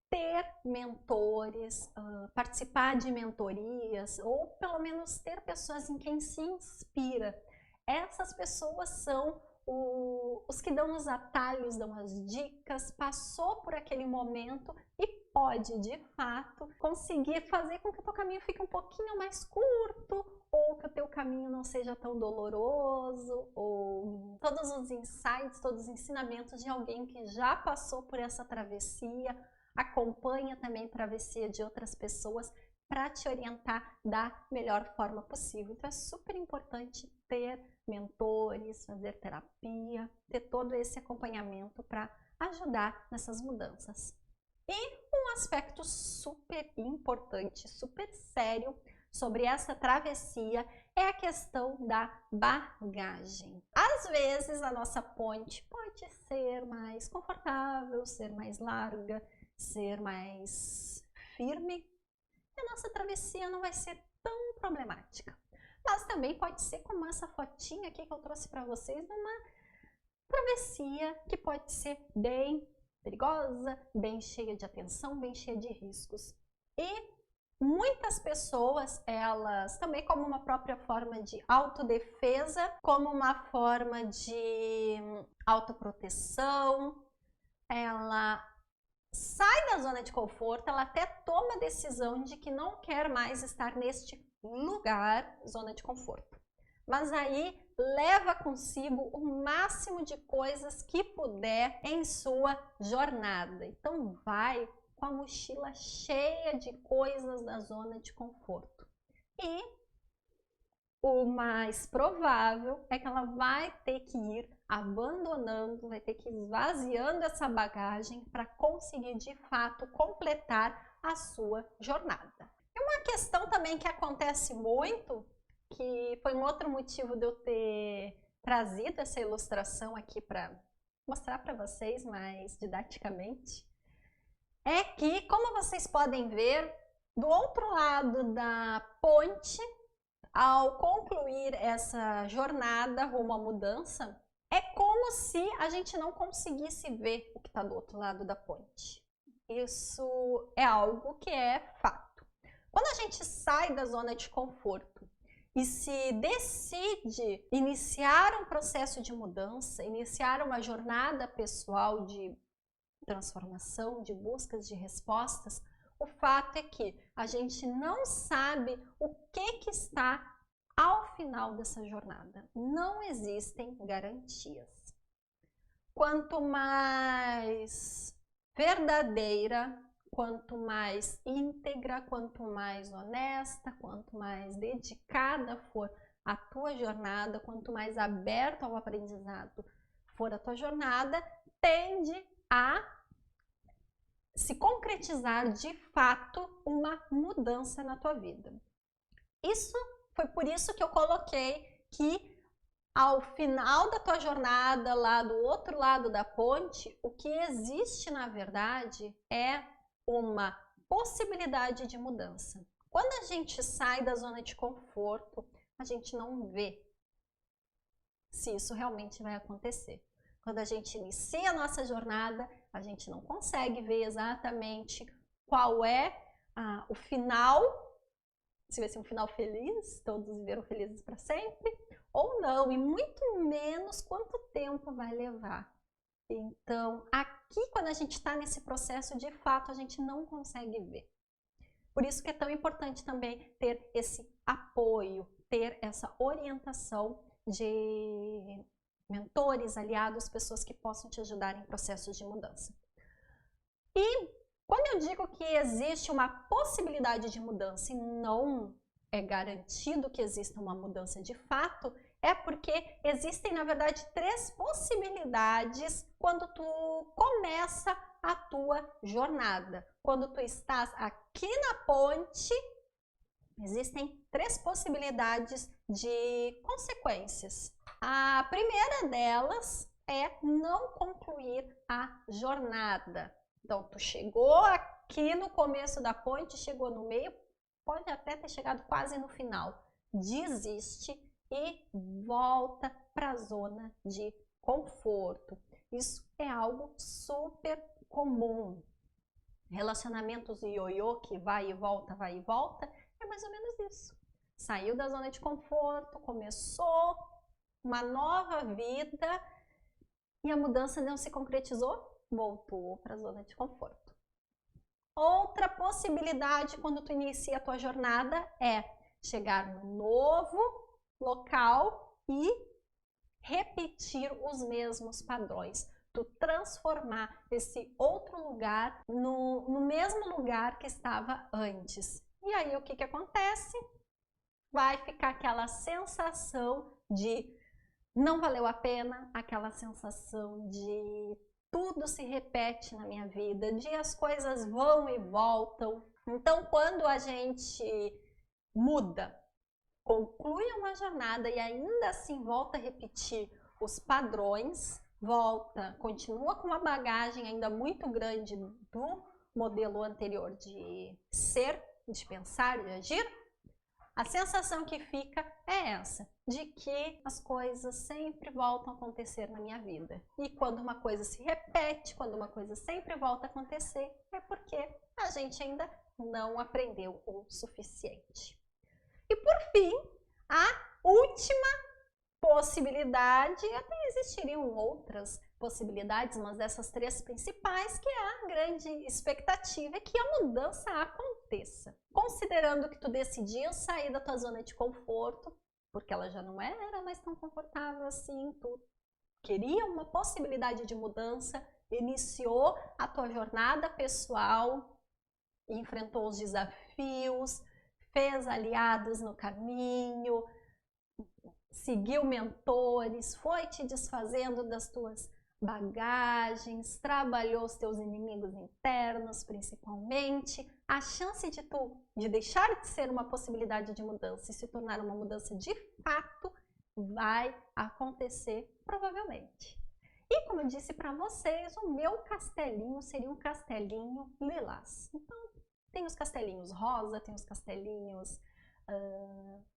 ter mentores, participar de mentorias, ou pelo menos ter pessoas em quem se inspira. Essas pessoas são os que dão os atalhos, dão as dicas, passou por aquele momento e pode, de fato, conseguir fazer com que o teu caminho fique um pouquinho mais curto, ou que o teu caminho não seja tão doloroso, ou todos os insights, todos os ensinamentos de alguém que já passou por essa travessia, acompanha também a travessia de outras pessoas para te orientar da melhor forma possível. Então é super importante ter mentores, fazer terapia, ter todo esse acompanhamento para ajudar nessas mudanças. E um aspecto super importante, super sério sobre essa travessia é a questão da bagagem. Às vezes a nossa ponte pode ser mais confortável, ser mais larga, ser mais firme, e a nossa travessia não vai ser tão problemática. Mas também pode ser como essa fotinha aqui que eu trouxe para vocês, uma travessia que pode ser bem perigosa, bem cheia de atenção, bem cheia de riscos. E muitas pessoas, elas também como uma própria forma de autodefesa, como uma forma de autoproteção, ela sai da zona de conforto, ela até toma a decisão de que não quer mais estar neste lugar, zona de conforto. Mas aí leva consigo o máximo de coisas que puder em sua jornada. Então vai com a mochila cheia de coisas da zona de conforto. E o mais provável é que ela vai ter que ir abandonando, vai ter que ir esvaziando essa bagagem para conseguir de fato completar a sua jornada. E uma questão também que acontece muito, que foi um outro motivo de eu ter trazido essa ilustração aqui para mostrar para vocês mais didaticamente, é que, como vocês podem ver, Do outro lado da ponte, ao concluir essa jornada rumo à mudança, é como se a gente não conseguisse ver o que está do outro lado da ponte. Isso é algo que é fato. Quando a gente sai da zona de conforto e se decide iniciar um processo de mudança, iniciar uma jornada pessoal de transformação, de buscas de respostas, o fato é que a gente não sabe o que está ao final dessa jornada. Não existem garantias. Quanto mais verdadeira, quanto mais íntegra, quanto mais honesta, quanto mais dedicada for a tua jornada, quanto mais aberta ao aprendizado for a tua jornada, tende a se concretizar de fato uma mudança na tua vida. Isso foi por isso que eu coloquei que ao final da tua jornada, lá do outro lado da ponte, o que existe na verdade é uma possibilidade de mudança. Quando a gente sai da zona de conforto, a gente não vê se isso realmente vai acontecer. Quando a gente inicia a nossa jornada, a gente não consegue ver exatamente qual é o final, se vai ser um final feliz, todos viveram felizes para sempre, ou não, e muito menos quanto tempo vai levar. Então, aqui quando a gente está nesse processo, de fato, a gente não consegue ver. Por isso que é tão importante também ter esse apoio, ter essa orientação de mentores, aliados, pessoas que possam te ajudar em processos de mudança. E quando eu digo que existe uma possibilidade de mudança e não é garantido que exista uma mudança de fato, é porque existem, na verdade, 3 possibilidades quando tu começa a tua jornada. Quando tu estás aqui na ponte, existem 3 possibilidades de consequências. A primeira delas é não concluir a jornada. Então, tu chegou aqui no começo da ponte, chegou no meio, pode até ter chegado quase no final. Desiste e volta para a zona de conforto. Isso é algo super comum. Relacionamentos ioiô que vai e volta, é mais ou menos isso. Saiu da zona de conforto, começou uma nova vida e a mudança não se concretizou, voltou para a zona de conforto. Outra possibilidade quando tu inicia a tua jornada é chegar no novo local e repetir os mesmos padrões. Tu transformar esse outro lugar no mesmo lugar que estava antes. E aí o que acontece? Vai ficar aquela sensação de não valeu a pena, aquela sensação de tudo se repete na minha vida, de as coisas vão e voltam. Então, quando a gente muda, conclui uma jornada e ainda assim volta a repetir os padrões, continua com uma bagagem ainda muito grande do modelo anterior de ser, de pensar, de agir, a sensação que fica é essa, de que as coisas sempre voltam a acontecer na minha vida. E quando uma coisa se repete, quando uma coisa sempre volta a acontecer, é porque a gente ainda não aprendeu o suficiente. E por fim, a última possibilidade, até existiriam outras possibilidades, mas dessas 3 principais, que é a grande expectativa é que a mudança aconteça. Considerando que tu decidiu sair da tua zona de conforto, porque ela já não era mais tão confortável assim, tu queria uma possibilidade de mudança, iniciou a tua jornada pessoal, enfrentou os desafios, fez aliados no caminho, seguiu mentores, foi te desfazendo das tuas bagagens, trabalhou os teus inimigos internos principalmente, a chance de deixar de ser uma possibilidade de mudança e se tornar uma mudança de fato vai acontecer provavelmente. E como eu disse para vocês, o meu castelinho seria um castelinho lilás. Então, Tem os castelinhos rosa, tem os castelinhos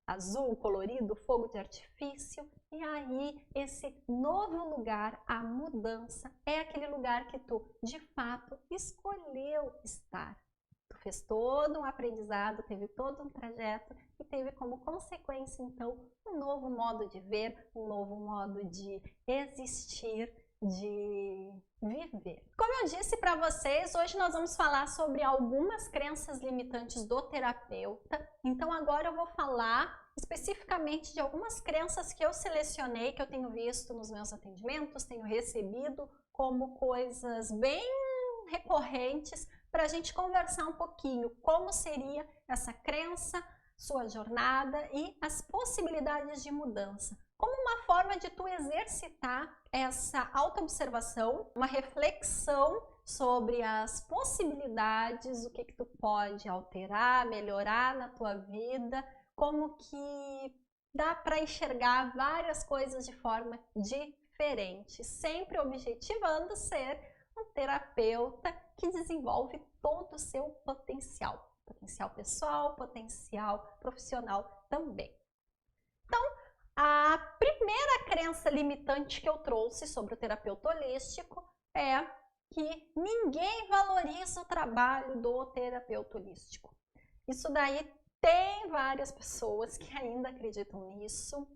azul, colorido, fogo de artifício. E aí, esse novo lugar, a mudança, é aquele lugar que tu, de fato, escolheu estar. Tu fez todo um aprendizado, teve todo um trajeto e teve como consequência, então, um novo modo de ver, um novo modo de existir, de viver. Como eu disse para vocês, hoje nós vamos falar sobre algumas crenças limitantes do terapeuta. Então agora eu vou falar especificamente de algumas crenças que eu selecionei, que eu tenho visto nos meus atendimentos, tenho recebido como coisas bem recorrentes, para a gente conversar um pouquinho como seria essa crença, sua jornada e as possibilidades de mudança. Como uma forma de tu exercitar essa autoobservação, uma reflexão sobre as possibilidades, o que tu pode alterar, melhorar na tua vida, como que dá para enxergar várias coisas de forma diferente, sempre objetivando ser um terapeuta que desenvolve todo o seu potencial, potencial pessoal, potencial profissional também. Então, a primeira crença limitante que eu trouxe sobre o terapeuta holístico é que ninguém valoriza o trabalho do terapeuta holístico. Isso daí tem várias pessoas que ainda acreditam nisso,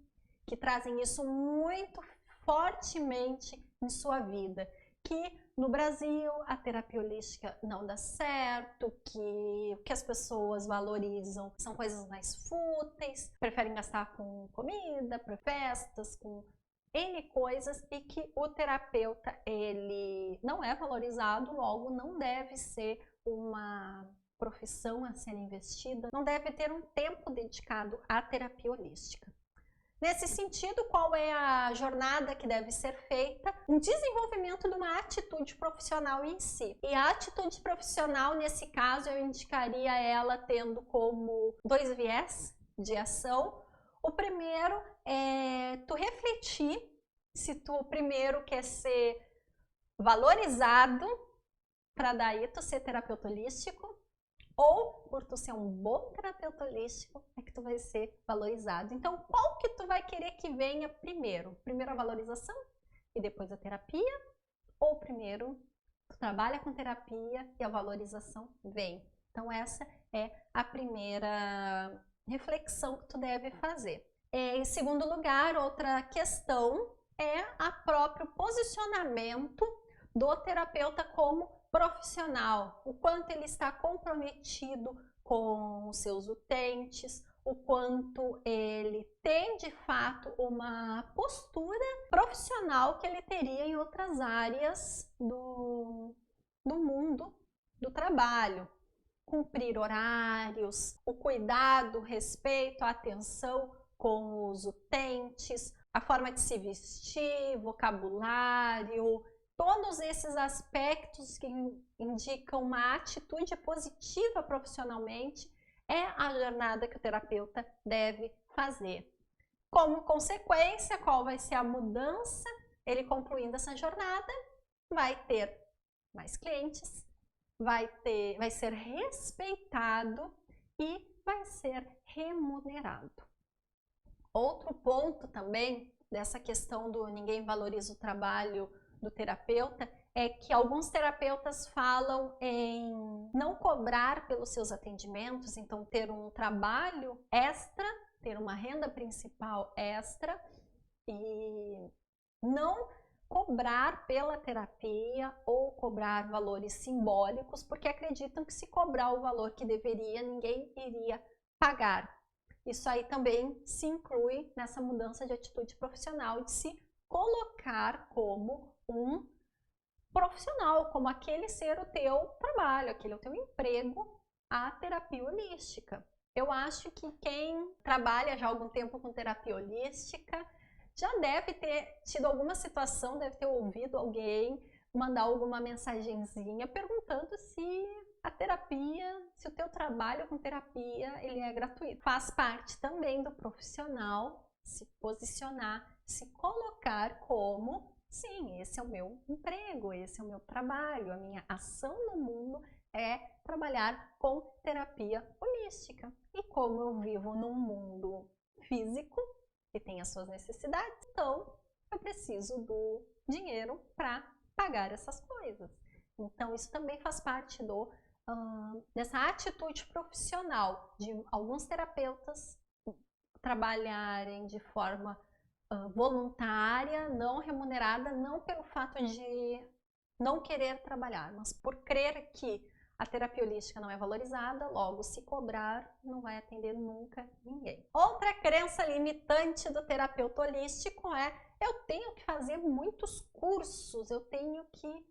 que trazem isso muito fortemente em sua vida, que no Brasil a terapia holística não dá certo, que o que as pessoas valorizam são coisas mais fúteis, preferem gastar com comida, para festas, com N coisas, e que o terapeuta ele não é valorizado, logo não deve ser uma profissão a ser investida, não deve ter um tempo dedicado à terapia holística. Nesse sentido, qual é a jornada que deve ser feita? Um desenvolvimento de uma atitude profissional em si. E a atitude profissional, nesse caso, eu indicaria ela tendo como 2 viés de ação. O primeiro é tu refletir se tu primeiro quer ser valorizado para daí tu ser terapeuta holístico, ou por tu ser um bom terapeuta holístico é que tu vai ser valorizado. Então, qual que tu vai querer que venha primeiro? Primeiro a valorização e depois a terapia? Ou primeiro tu trabalha com terapia e a valorização vem? Então, essa é a primeira reflexão que tu deve fazer. Em segundo lugar, outra questão é o próprio posicionamento do terapeuta como profissional, o quanto ele está comprometido com os seus utentes, o quanto ele tem de fato uma postura profissional que ele teria em outras áreas do mundo do trabalho. Cumprir horários, o cuidado, o respeito, a atenção com os utentes, a forma de se vestir, vocabulário, todos esses aspectos que indicam uma atitude positiva profissionalmente é a jornada que o terapeuta deve fazer. Como consequência, qual vai ser a mudança? Ele concluindo essa jornada, vai ter mais clientes, vai ser respeitado e vai ser remunerado. Outro ponto também dessa questão do ninguém valoriza o trabalho do terapeuta é que alguns terapeutas falam em não cobrar pelos seus atendimentos, então ter um trabalho extra, ter uma renda principal extra e não cobrar pela terapia ou cobrar valores simbólicos, porque acreditam que se cobrar o valor que deveria, ninguém iria pagar. Isso aí também se inclui nessa mudança de atitude profissional, de se colocar como um profissional, como aquele ser o teu trabalho, aquele é o teu emprego, a terapia holística. Eu acho que quem trabalha já há algum tempo com terapia holística já deve ter tido alguma situação, deve ter ouvido alguém mandar alguma mensagenzinha perguntando se a terapia, se o teu trabalho com terapia, ele é gratuito. Faz parte também do profissional se posicionar, se colocar como, sim, esse é o meu emprego, esse é o meu trabalho, a minha ação no mundo é trabalhar com terapia holística. E como eu vivo num mundo físico que tem as suas necessidades, então eu preciso do dinheiro para pagar essas coisas. Então isso também faz parte dessa atitude profissional de alguns terapeutas trabalharem de forma voluntária, não remunerada, não pelo fato de não querer trabalhar, mas por crer que a terapia holística não é valorizada, logo se cobrar não vai atender nunca ninguém. Outra crença limitante do terapeuta holístico é: eu tenho que fazer muitos cursos, eu tenho que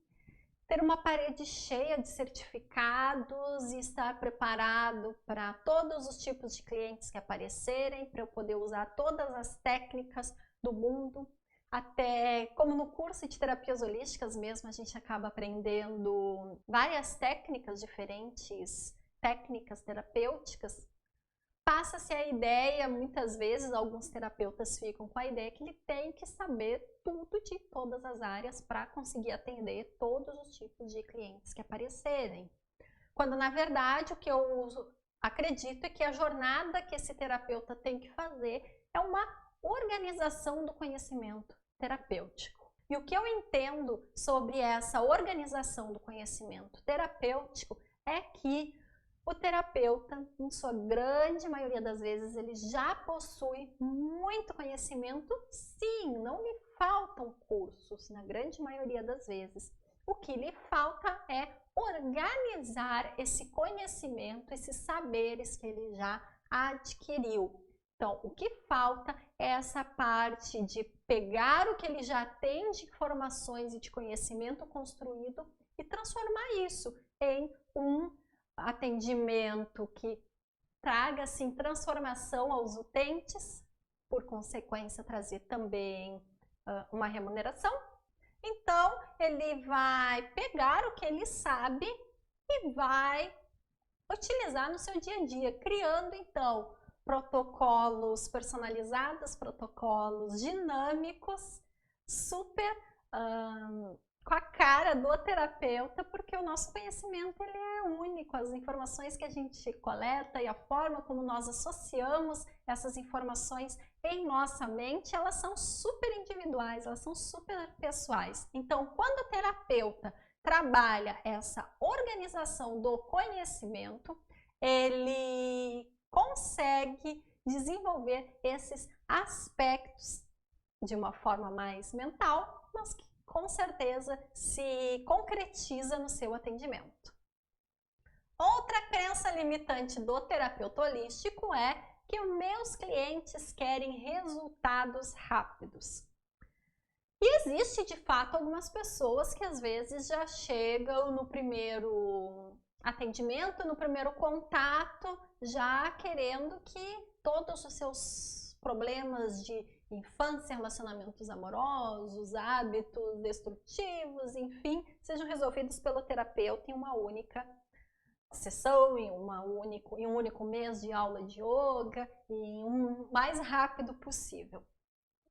ter uma parede cheia de certificados e estar preparado para todos os tipos de clientes que aparecerem, para eu poder usar todas as técnicas do mundo. Até como no curso de terapias holísticas mesmo, a gente acaba aprendendo várias técnicas diferentes, técnicas terapêuticas. Passa-se a ideia, muitas vezes, alguns terapeutas ficam com a ideia que ele tem que saber tudo de todas as áreas para conseguir atender todos os tipos de clientes que aparecerem. Quando, na verdade, o que eu acredito é que a jornada que esse terapeuta tem que fazer é uma organização do conhecimento terapêutico. E o que eu entendo sobre essa organização do conhecimento terapêutico é que o terapeuta, em sua grande maioria das vezes, ele já possui muito conhecimento. Sim, não lhe faltam cursos, na grande maioria das vezes. O que lhe falta é organizar esse conhecimento, esses saberes que ele já adquiriu. Então, o que falta é essa parte de pegar o que ele já tem de informações e de conhecimento construído e transformar isso em um atendimento que traga assim transformação aos utentes, por consequência trazer também uma remuneração. Então ele vai pegar o que ele sabe e vai utilizar no seu dia a dia, criando então protocolos personalizados, protocolos dinâmicos, super com a cara do terapeuta, porque o nosso conhecimento ele é único, as informações que a gente coleta e a forma como nós associamos essas informações em nossa mente, elas são super individuais, elas são super pessoais. Então, quando o terapeuta trabalha essa organização do conhecimento, ele consegue desenvolver esses aspectos de uma forma mais mental, mas que com certeza se concretiza no seu atendimento. Outra crença limitante do terapeuta holístico é que os meus clientes querem resultados rápidos. E existe de fato algumas pessoas que às vezes já chegam no primeiro atendimento, no primeiro contato, já querendo que todos os seus problemas de infância, relacionamentos amorosos, hábitos destrutivos, enfim, sejam resolvidos pelo terapeuta em uma única sessão, em um único mês de aula de yoga, em mais rápido possível.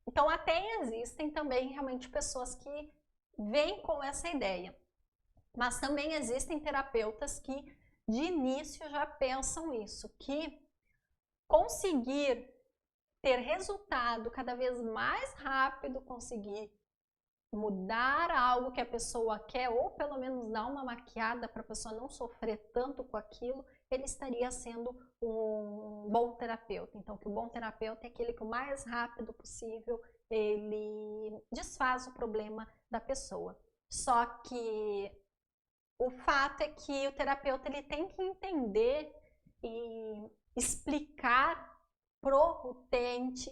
Então até existem também realmente pessoas que vêm com essa ideia, mas também existem terapeutas que de início já pensam isso, que conseguir ter resultado cada vez mais rápido, conseguir mudar algo que a pessoa quer, ou pelo menos dar uma maquiada para a pessoa não sofrer tanto com aquilo, ele estaria sendo um bom terapeuta. Então, que o bom terapeuta é aquele que o mais rápido possível ele desfaz o problema da pessoa. Só que o fato é que o terapeuta ele tem que entender e explicar pro utente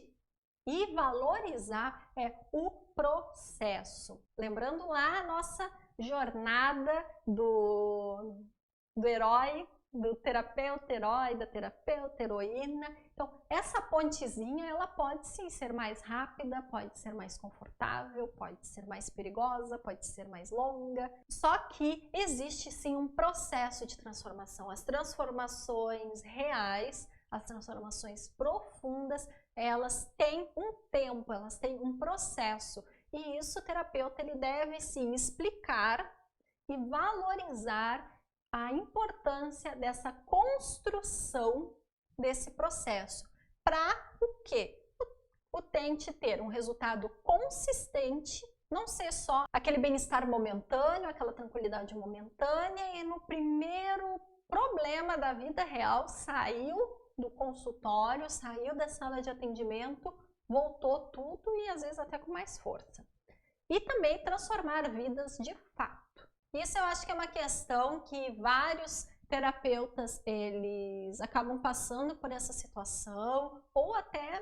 e valorizar o processo. Lembrando lá a nossa jornada do herói, do terapeuta herói, da terapeuta heroína. Então, essa pontezinha, ela pode sim ser mais rápida, pode ser mais confortável, pode ser mais perigosa, pode ser mais longa. Só que existe sim um processo de transformação. As transformações reais, as transformações profundas, elas têm um tempo, elas têm um processo. E isso o terapeuta ele deve sim explicar e valorizar a importância dessa construção desse processo. Para o quê? O utente ter um resultado consistente, não ser só aquele bem-estar momentâneo, aquela tranquilidade momentânea e no primeiro problema da vida real saiu do consultório, saiu da sala de atendimento, voltou tudo e às vezes até com mais força. E também transformar vidas de fato. Isso eu acho que é uma questão que vários terapeutas eles acabam passando por essa situação, ou até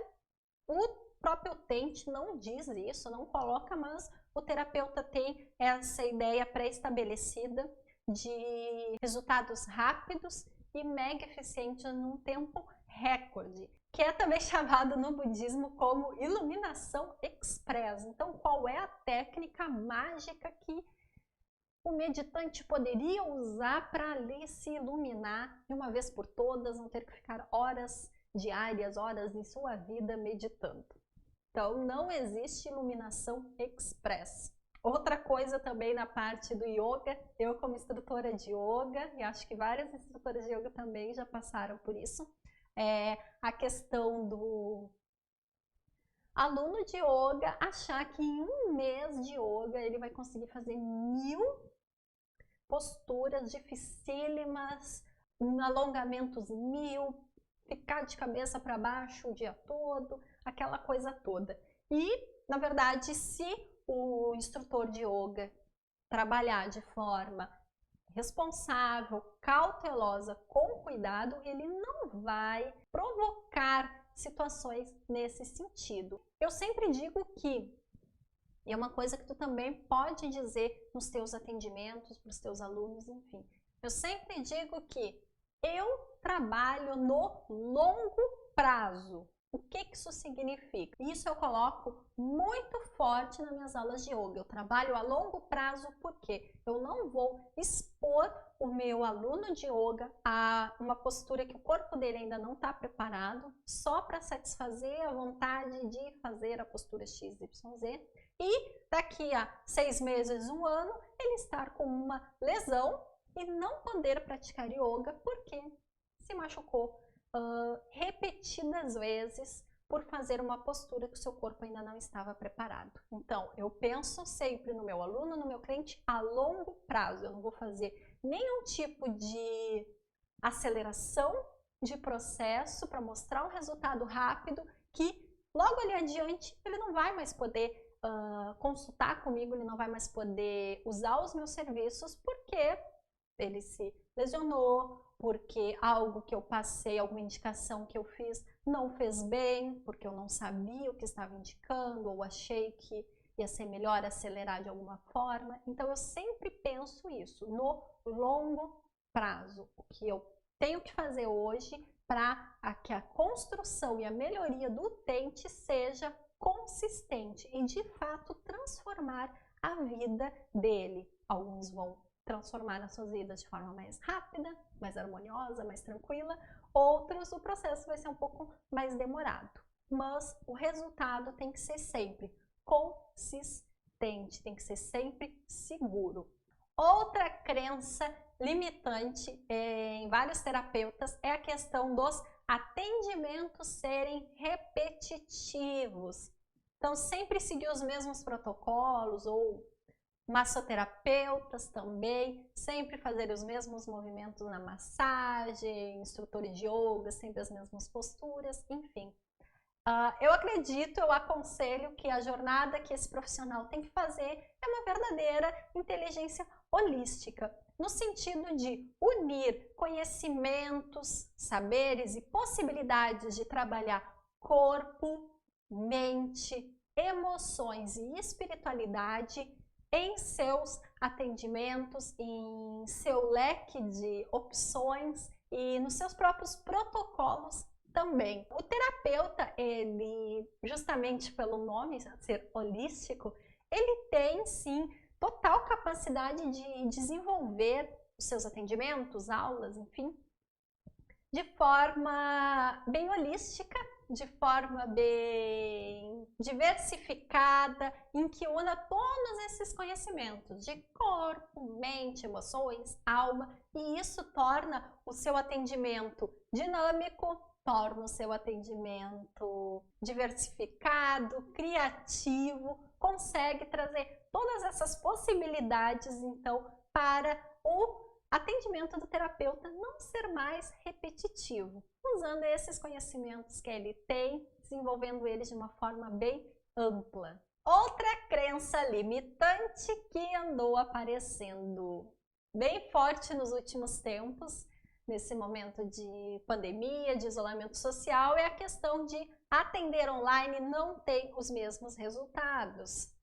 o próprio utente não diz isso, não coloca, mas o terapeuta tem essa ideia pré-estabelecida de resultados rápidos e mega eficientes num tempo recorde, que é também chamado no budismo como iluminação express. Então, qual é a técnica mágica que o meditante poderia usar para ali se iluminar de uma vez por todas, não ter que ficar horas diárias, horas em sua vida meditando? Então, não existe iluminação express. Outra coisa também na parte do yoga, eu como instrutora de yoga, e acho que várias instrutoras de yoga também já passaram por isso, é a questão do aluno de yoga achar que em um mês de yoga ele vai conseguir fazer 1000 posturas dificílimas, alongamentos 1000, ficar de cabeça para baixo o dia todo, aquela coisa toda. E, na verdade, se o instrutor de yoga trabalhar de forma responsável, cautelosa, com cuidado, ele não vai provocar situações nesse sentido. Eu sempre digo que, e é uma coisa que tu também pode dizer nos teus atendimentos, para os teus alunos, enfim. Eu sempre digo que eu trabalho no longo prazo. O que isso significa? Isso eu coloco muito forte nas minhas aulas de yoga. Eu trabalho a longo prazo porque eu não vou expor o meu aluno de yoga a uma postura que o corpo dele ainda não está preparado, só para satisfazer a vontade de fazer a postura XYZ. E daqui a 6 meses, 1 ano, ele estar com uma lesão e não poder praticar yoga porque se machucou repetidas vezes por fazer uma postura que o seu corpo ainda não estava preparado. Então, eu penso sempre no meu aluno, no meu cliente a longo prazo. Eu não vou fazer nenhum tipo de aceleração de processo para mostrar um resultado rápido que logo ali adiante ele não vai mais poder consultar comigo, ele não vai mais poder usar os meus serviços porque ele se lesionou, porque algo que eu passei, alguma indicação que eu fiz não fez bem, porque eu não sabia o que estava indicando ou achei que ia ser melhor acelerar de alguma forma. Então eu sempre penso isso, no longo prazo, o que eu tenho que fazer hoje para que a construção e a melhoria do utente seja consistente e de fato transformar a vida dele. Alguns vão transformar as suas vidas de forma mais rápida, mais harmoniosa, mais tranquila. Outros, o processo vai ser um pouco mais demorado. Mas o resultado tem que ser sempre consistente, tem que ser sempre seguro. Outra crença limitante em vários terapeutas é a questão dos atendimentos serem repetitivos. Então, sempre seguir os mesmos protocolos, ou massoterapeutas também, sempre fazer os mesmos movimentos na massagem, instrutores de yoga, sempre as mesmas posturas, enfim. Eu acredito, eu aconselho que a jornada que esse profissional tem que fazer é uma verdadeira inteligência holística, no sentido de unir conhecimentos, saberes e possibilidades de trabalhar corpo, mente, emoções e espiritualidade em seus atendimentos, em seu leque de opções e nos seus próprios protocolos também. O terapeuta, ele, justamente pelo nome ser holístico, ele tem sim total capacidade de desenvolver os seus atendimentos, aulas, enfim, de forma bem holística de forma bem diversificada, em que una todos esses conhecimentos de corpo, mente, emoções, alma, e isso torna o seu atendimento dinâmico, torna o seu atendimento diversificado, criativo, consegue trazer todas essas possibilidades, então, para o atendimento do terapeuta não ser mais repetitivo, usando esses conhecimentos que ele tem, desenvolvendo eles de uma forma bem ampla. Outra crença limitante que andou aparecendo bem forte nos últimos tempos, nesse momento de pandemia, de isolamento social, é a questão de atender online não tem os mesmos resultados.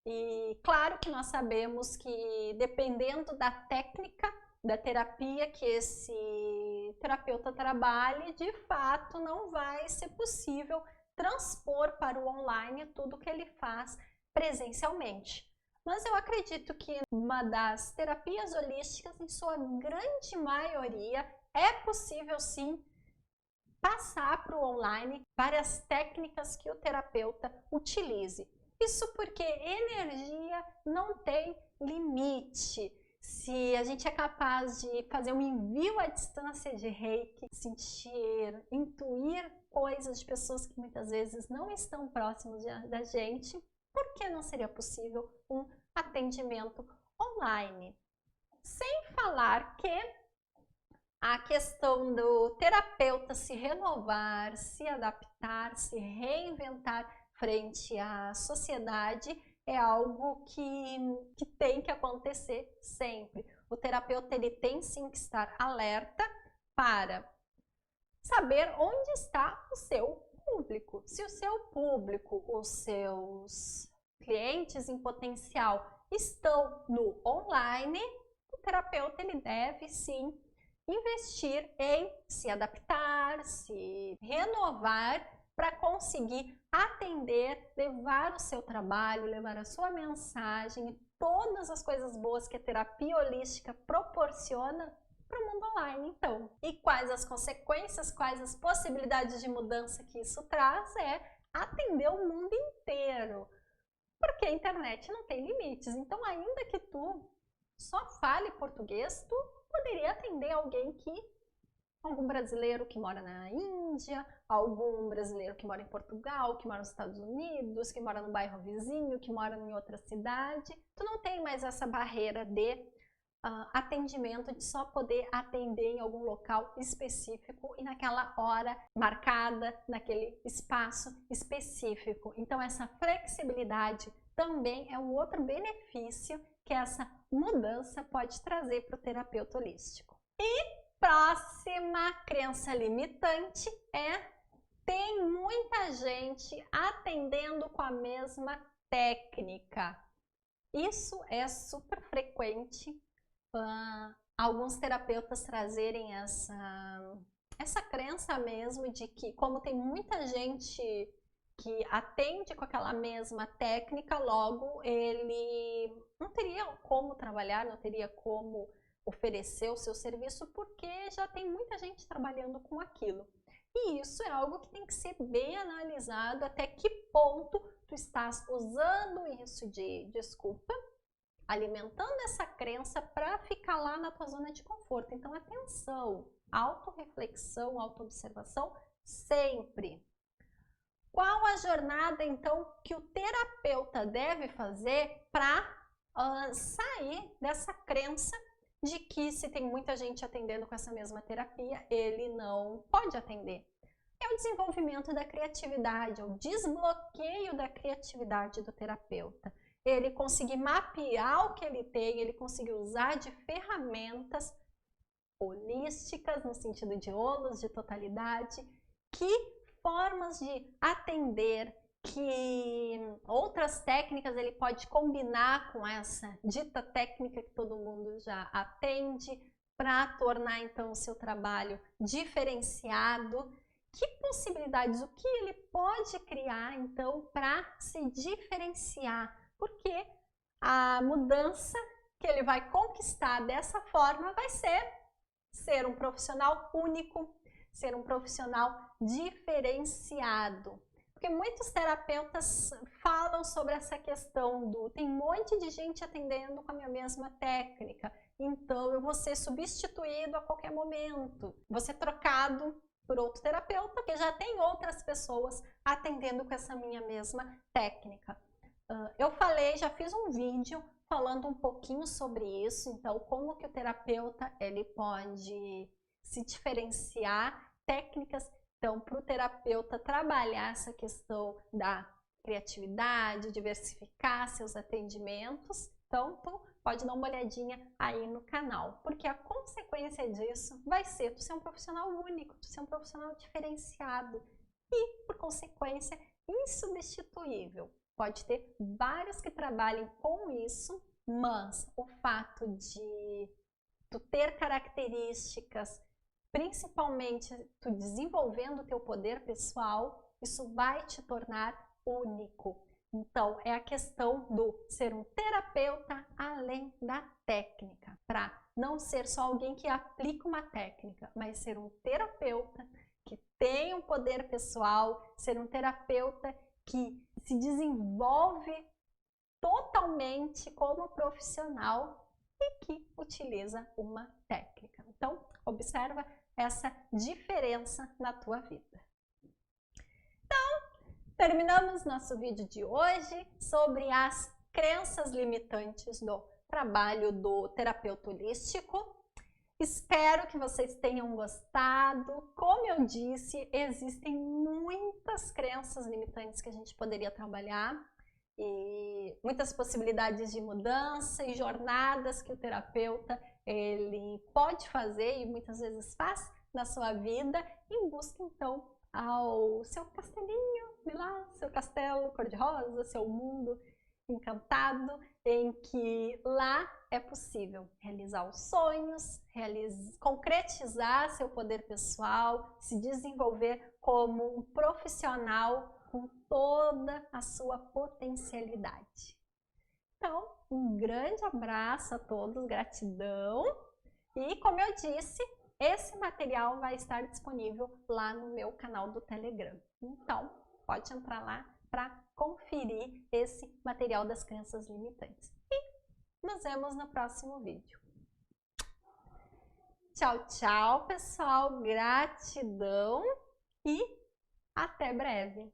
E claro que nós sabemos que dependendo da técnica, da terapia que esse terapeuta trabalhe, de fato não vai ser possível transpor para o online tudo que ele faz presencialmente. Mas eu acredito que uma das terapias holísticas, em sua grande maioria, é possível sim passar para o online várias técnicas que o terapeuta utilize. Isso porque energia não tem limite. Se a gente é capaz de fazer um envio à distância de reiki, sentir, intuir coisas de pessoas que muitas vezes não estão próximas da gente, por que não seria possível um atendimento online? Sem falar que a questão do terapeuta se renovar, se adaptar, se reinventar frente à sociedade é algo que tem que acontecer sempre. O terapeuta ele tem sim que estar alerta para saber onde está o seu público. Se o seu público, os seus clientes em potencial estão no online, o terapeuta ele deve sim investir em se adaptar, se renovar para conseguir atender, levar o seu trabalho, levar a sua mensagem e todas as coisas boas que a terapia holística proporciona para o mundo online, então. E quais as consequências, quais as possibilidades de mudança que isso traz é atender o mundo inteiro. Porque a internet não tem limites, então ainda que tu só fale português, tu poderia atender algum brasileiro que mora na Índia, algum brasileiro que mora em Portugal, que mora nos Estados Unidos, que mora no bairro vizinho, que mora em outra cidade. Tu não tem mais essa barreira de atendimento, de só poder atender em algum local específico e naquela hora marcada, naquele espaço específico. Então essa flexibilidade também é um outro benefício que essa mudança pode trazer para o terapeuta holístico. E próxima crença limitante é: tem muita gente atendendo com a mesma técnica. Isso é super frequente, alguns terapeutas trazerem essa crença mesmo de que, como tem muita gente que atende com aquela mesma técnica, logo ele não teria como trabalhar, não teria como oferecer o seu serviço, porque já tem muita gente trabalhando com aquilo. E isso é algo que tem que ser bem analisado, até que ponto tu estás usando isso de desculpa, alimentando essa crença para ficar lá na tua zona de conforto. Então atenção, autorreflexão, autoobservação sempre. Qual a jornada, então, que o terapeuta deve fazer para sair dessa crença de que se tem muita gente atendendo com essa mesma terapia, ele não pode atender? É o desenvolvimento da criatividade, é o desbloqueio da criatividade do terapeuta. Ele conseguir mapear o que ele tem, ele conseguir usar de ferramentas holísticas, no sentido de holos, de totalidade, que formas de atender, que outras técnicas ele pode combinar com essa dita técnica que todo mundo já atende, para tornar então o seu trabalho diferenciado. Que possibilidades, o que ele pode criar então para se diferenciar? Porque a mudança que ele vai conquistar dessa forma vai ser um profissional único, ser um profissional diferenciado. Porque muitos terapeutas falam sobre essa questão do tem um monte de gente atendendo com a minha mesma técnica, então eu vou ser substituído a qualquer momento, vou ser trocado por outro terapeuta, porque já tem outras pessoas atendendo com essa minha mesma técnica. Eu já fiz um vídeo falando um pouquinho sobre isso, então como que o terapeuta ele pode se diferenciar, técnicas. Então, para o terapeuta trabalhar essa questão da criatividade, diversificar seus atendimentos, então tu pode dar uma olhadinha aí no canal, porque a consequência disso vai ser tu ser um profissional único, tu ser um profissional diferenciado e, por consequência, insubstituível. Pode ter vários que trabalhem com isso, mas o fato de tu ter características, principalmente tu desenvolvendo o teu poder pessoal, isso vai te tornar único. Então, é a questão do ser um terapeuta além da técnica, para não ser só alguém que aplica uma técnica, mas ser um terapeuta que tem um poder pessoal, ser um terapeuta que se desenvolve totalmente como profissional e que utiliza uma técnica. Então, observa essa diferença na tua vida. Então, terminamos nosso vídeo de hoje sobre as crenças limitantes do trabalho do terapeuta holístico. Espero que vocês tenham gostado. Como eu disse, existem muitas crenças limitantes que a gente poderia trabalhar e muitas possibilidades de mudança e jornadas que o terapeuta ele pode fazer e muitas vezes faz na sua vida em busca então ao seu castelinho, lá, seu castelo cor-de-rosa, seu mundo encantado, em que lá é possível realizar os sonhos, concretizar seu poder pessoal, se desenvolver como um profissional com toda a sua potencialidade. Então, um grande abraço a todos, gratidão. E como eu disse, esse material vai estar disponível lá no meu canal do Telegram. Então, pode entrar lá para conferir esse material das crenças limitantes. E nos vemos no próximo vídeo. Tchau, tchau, pessoal. Gratidão e até breve.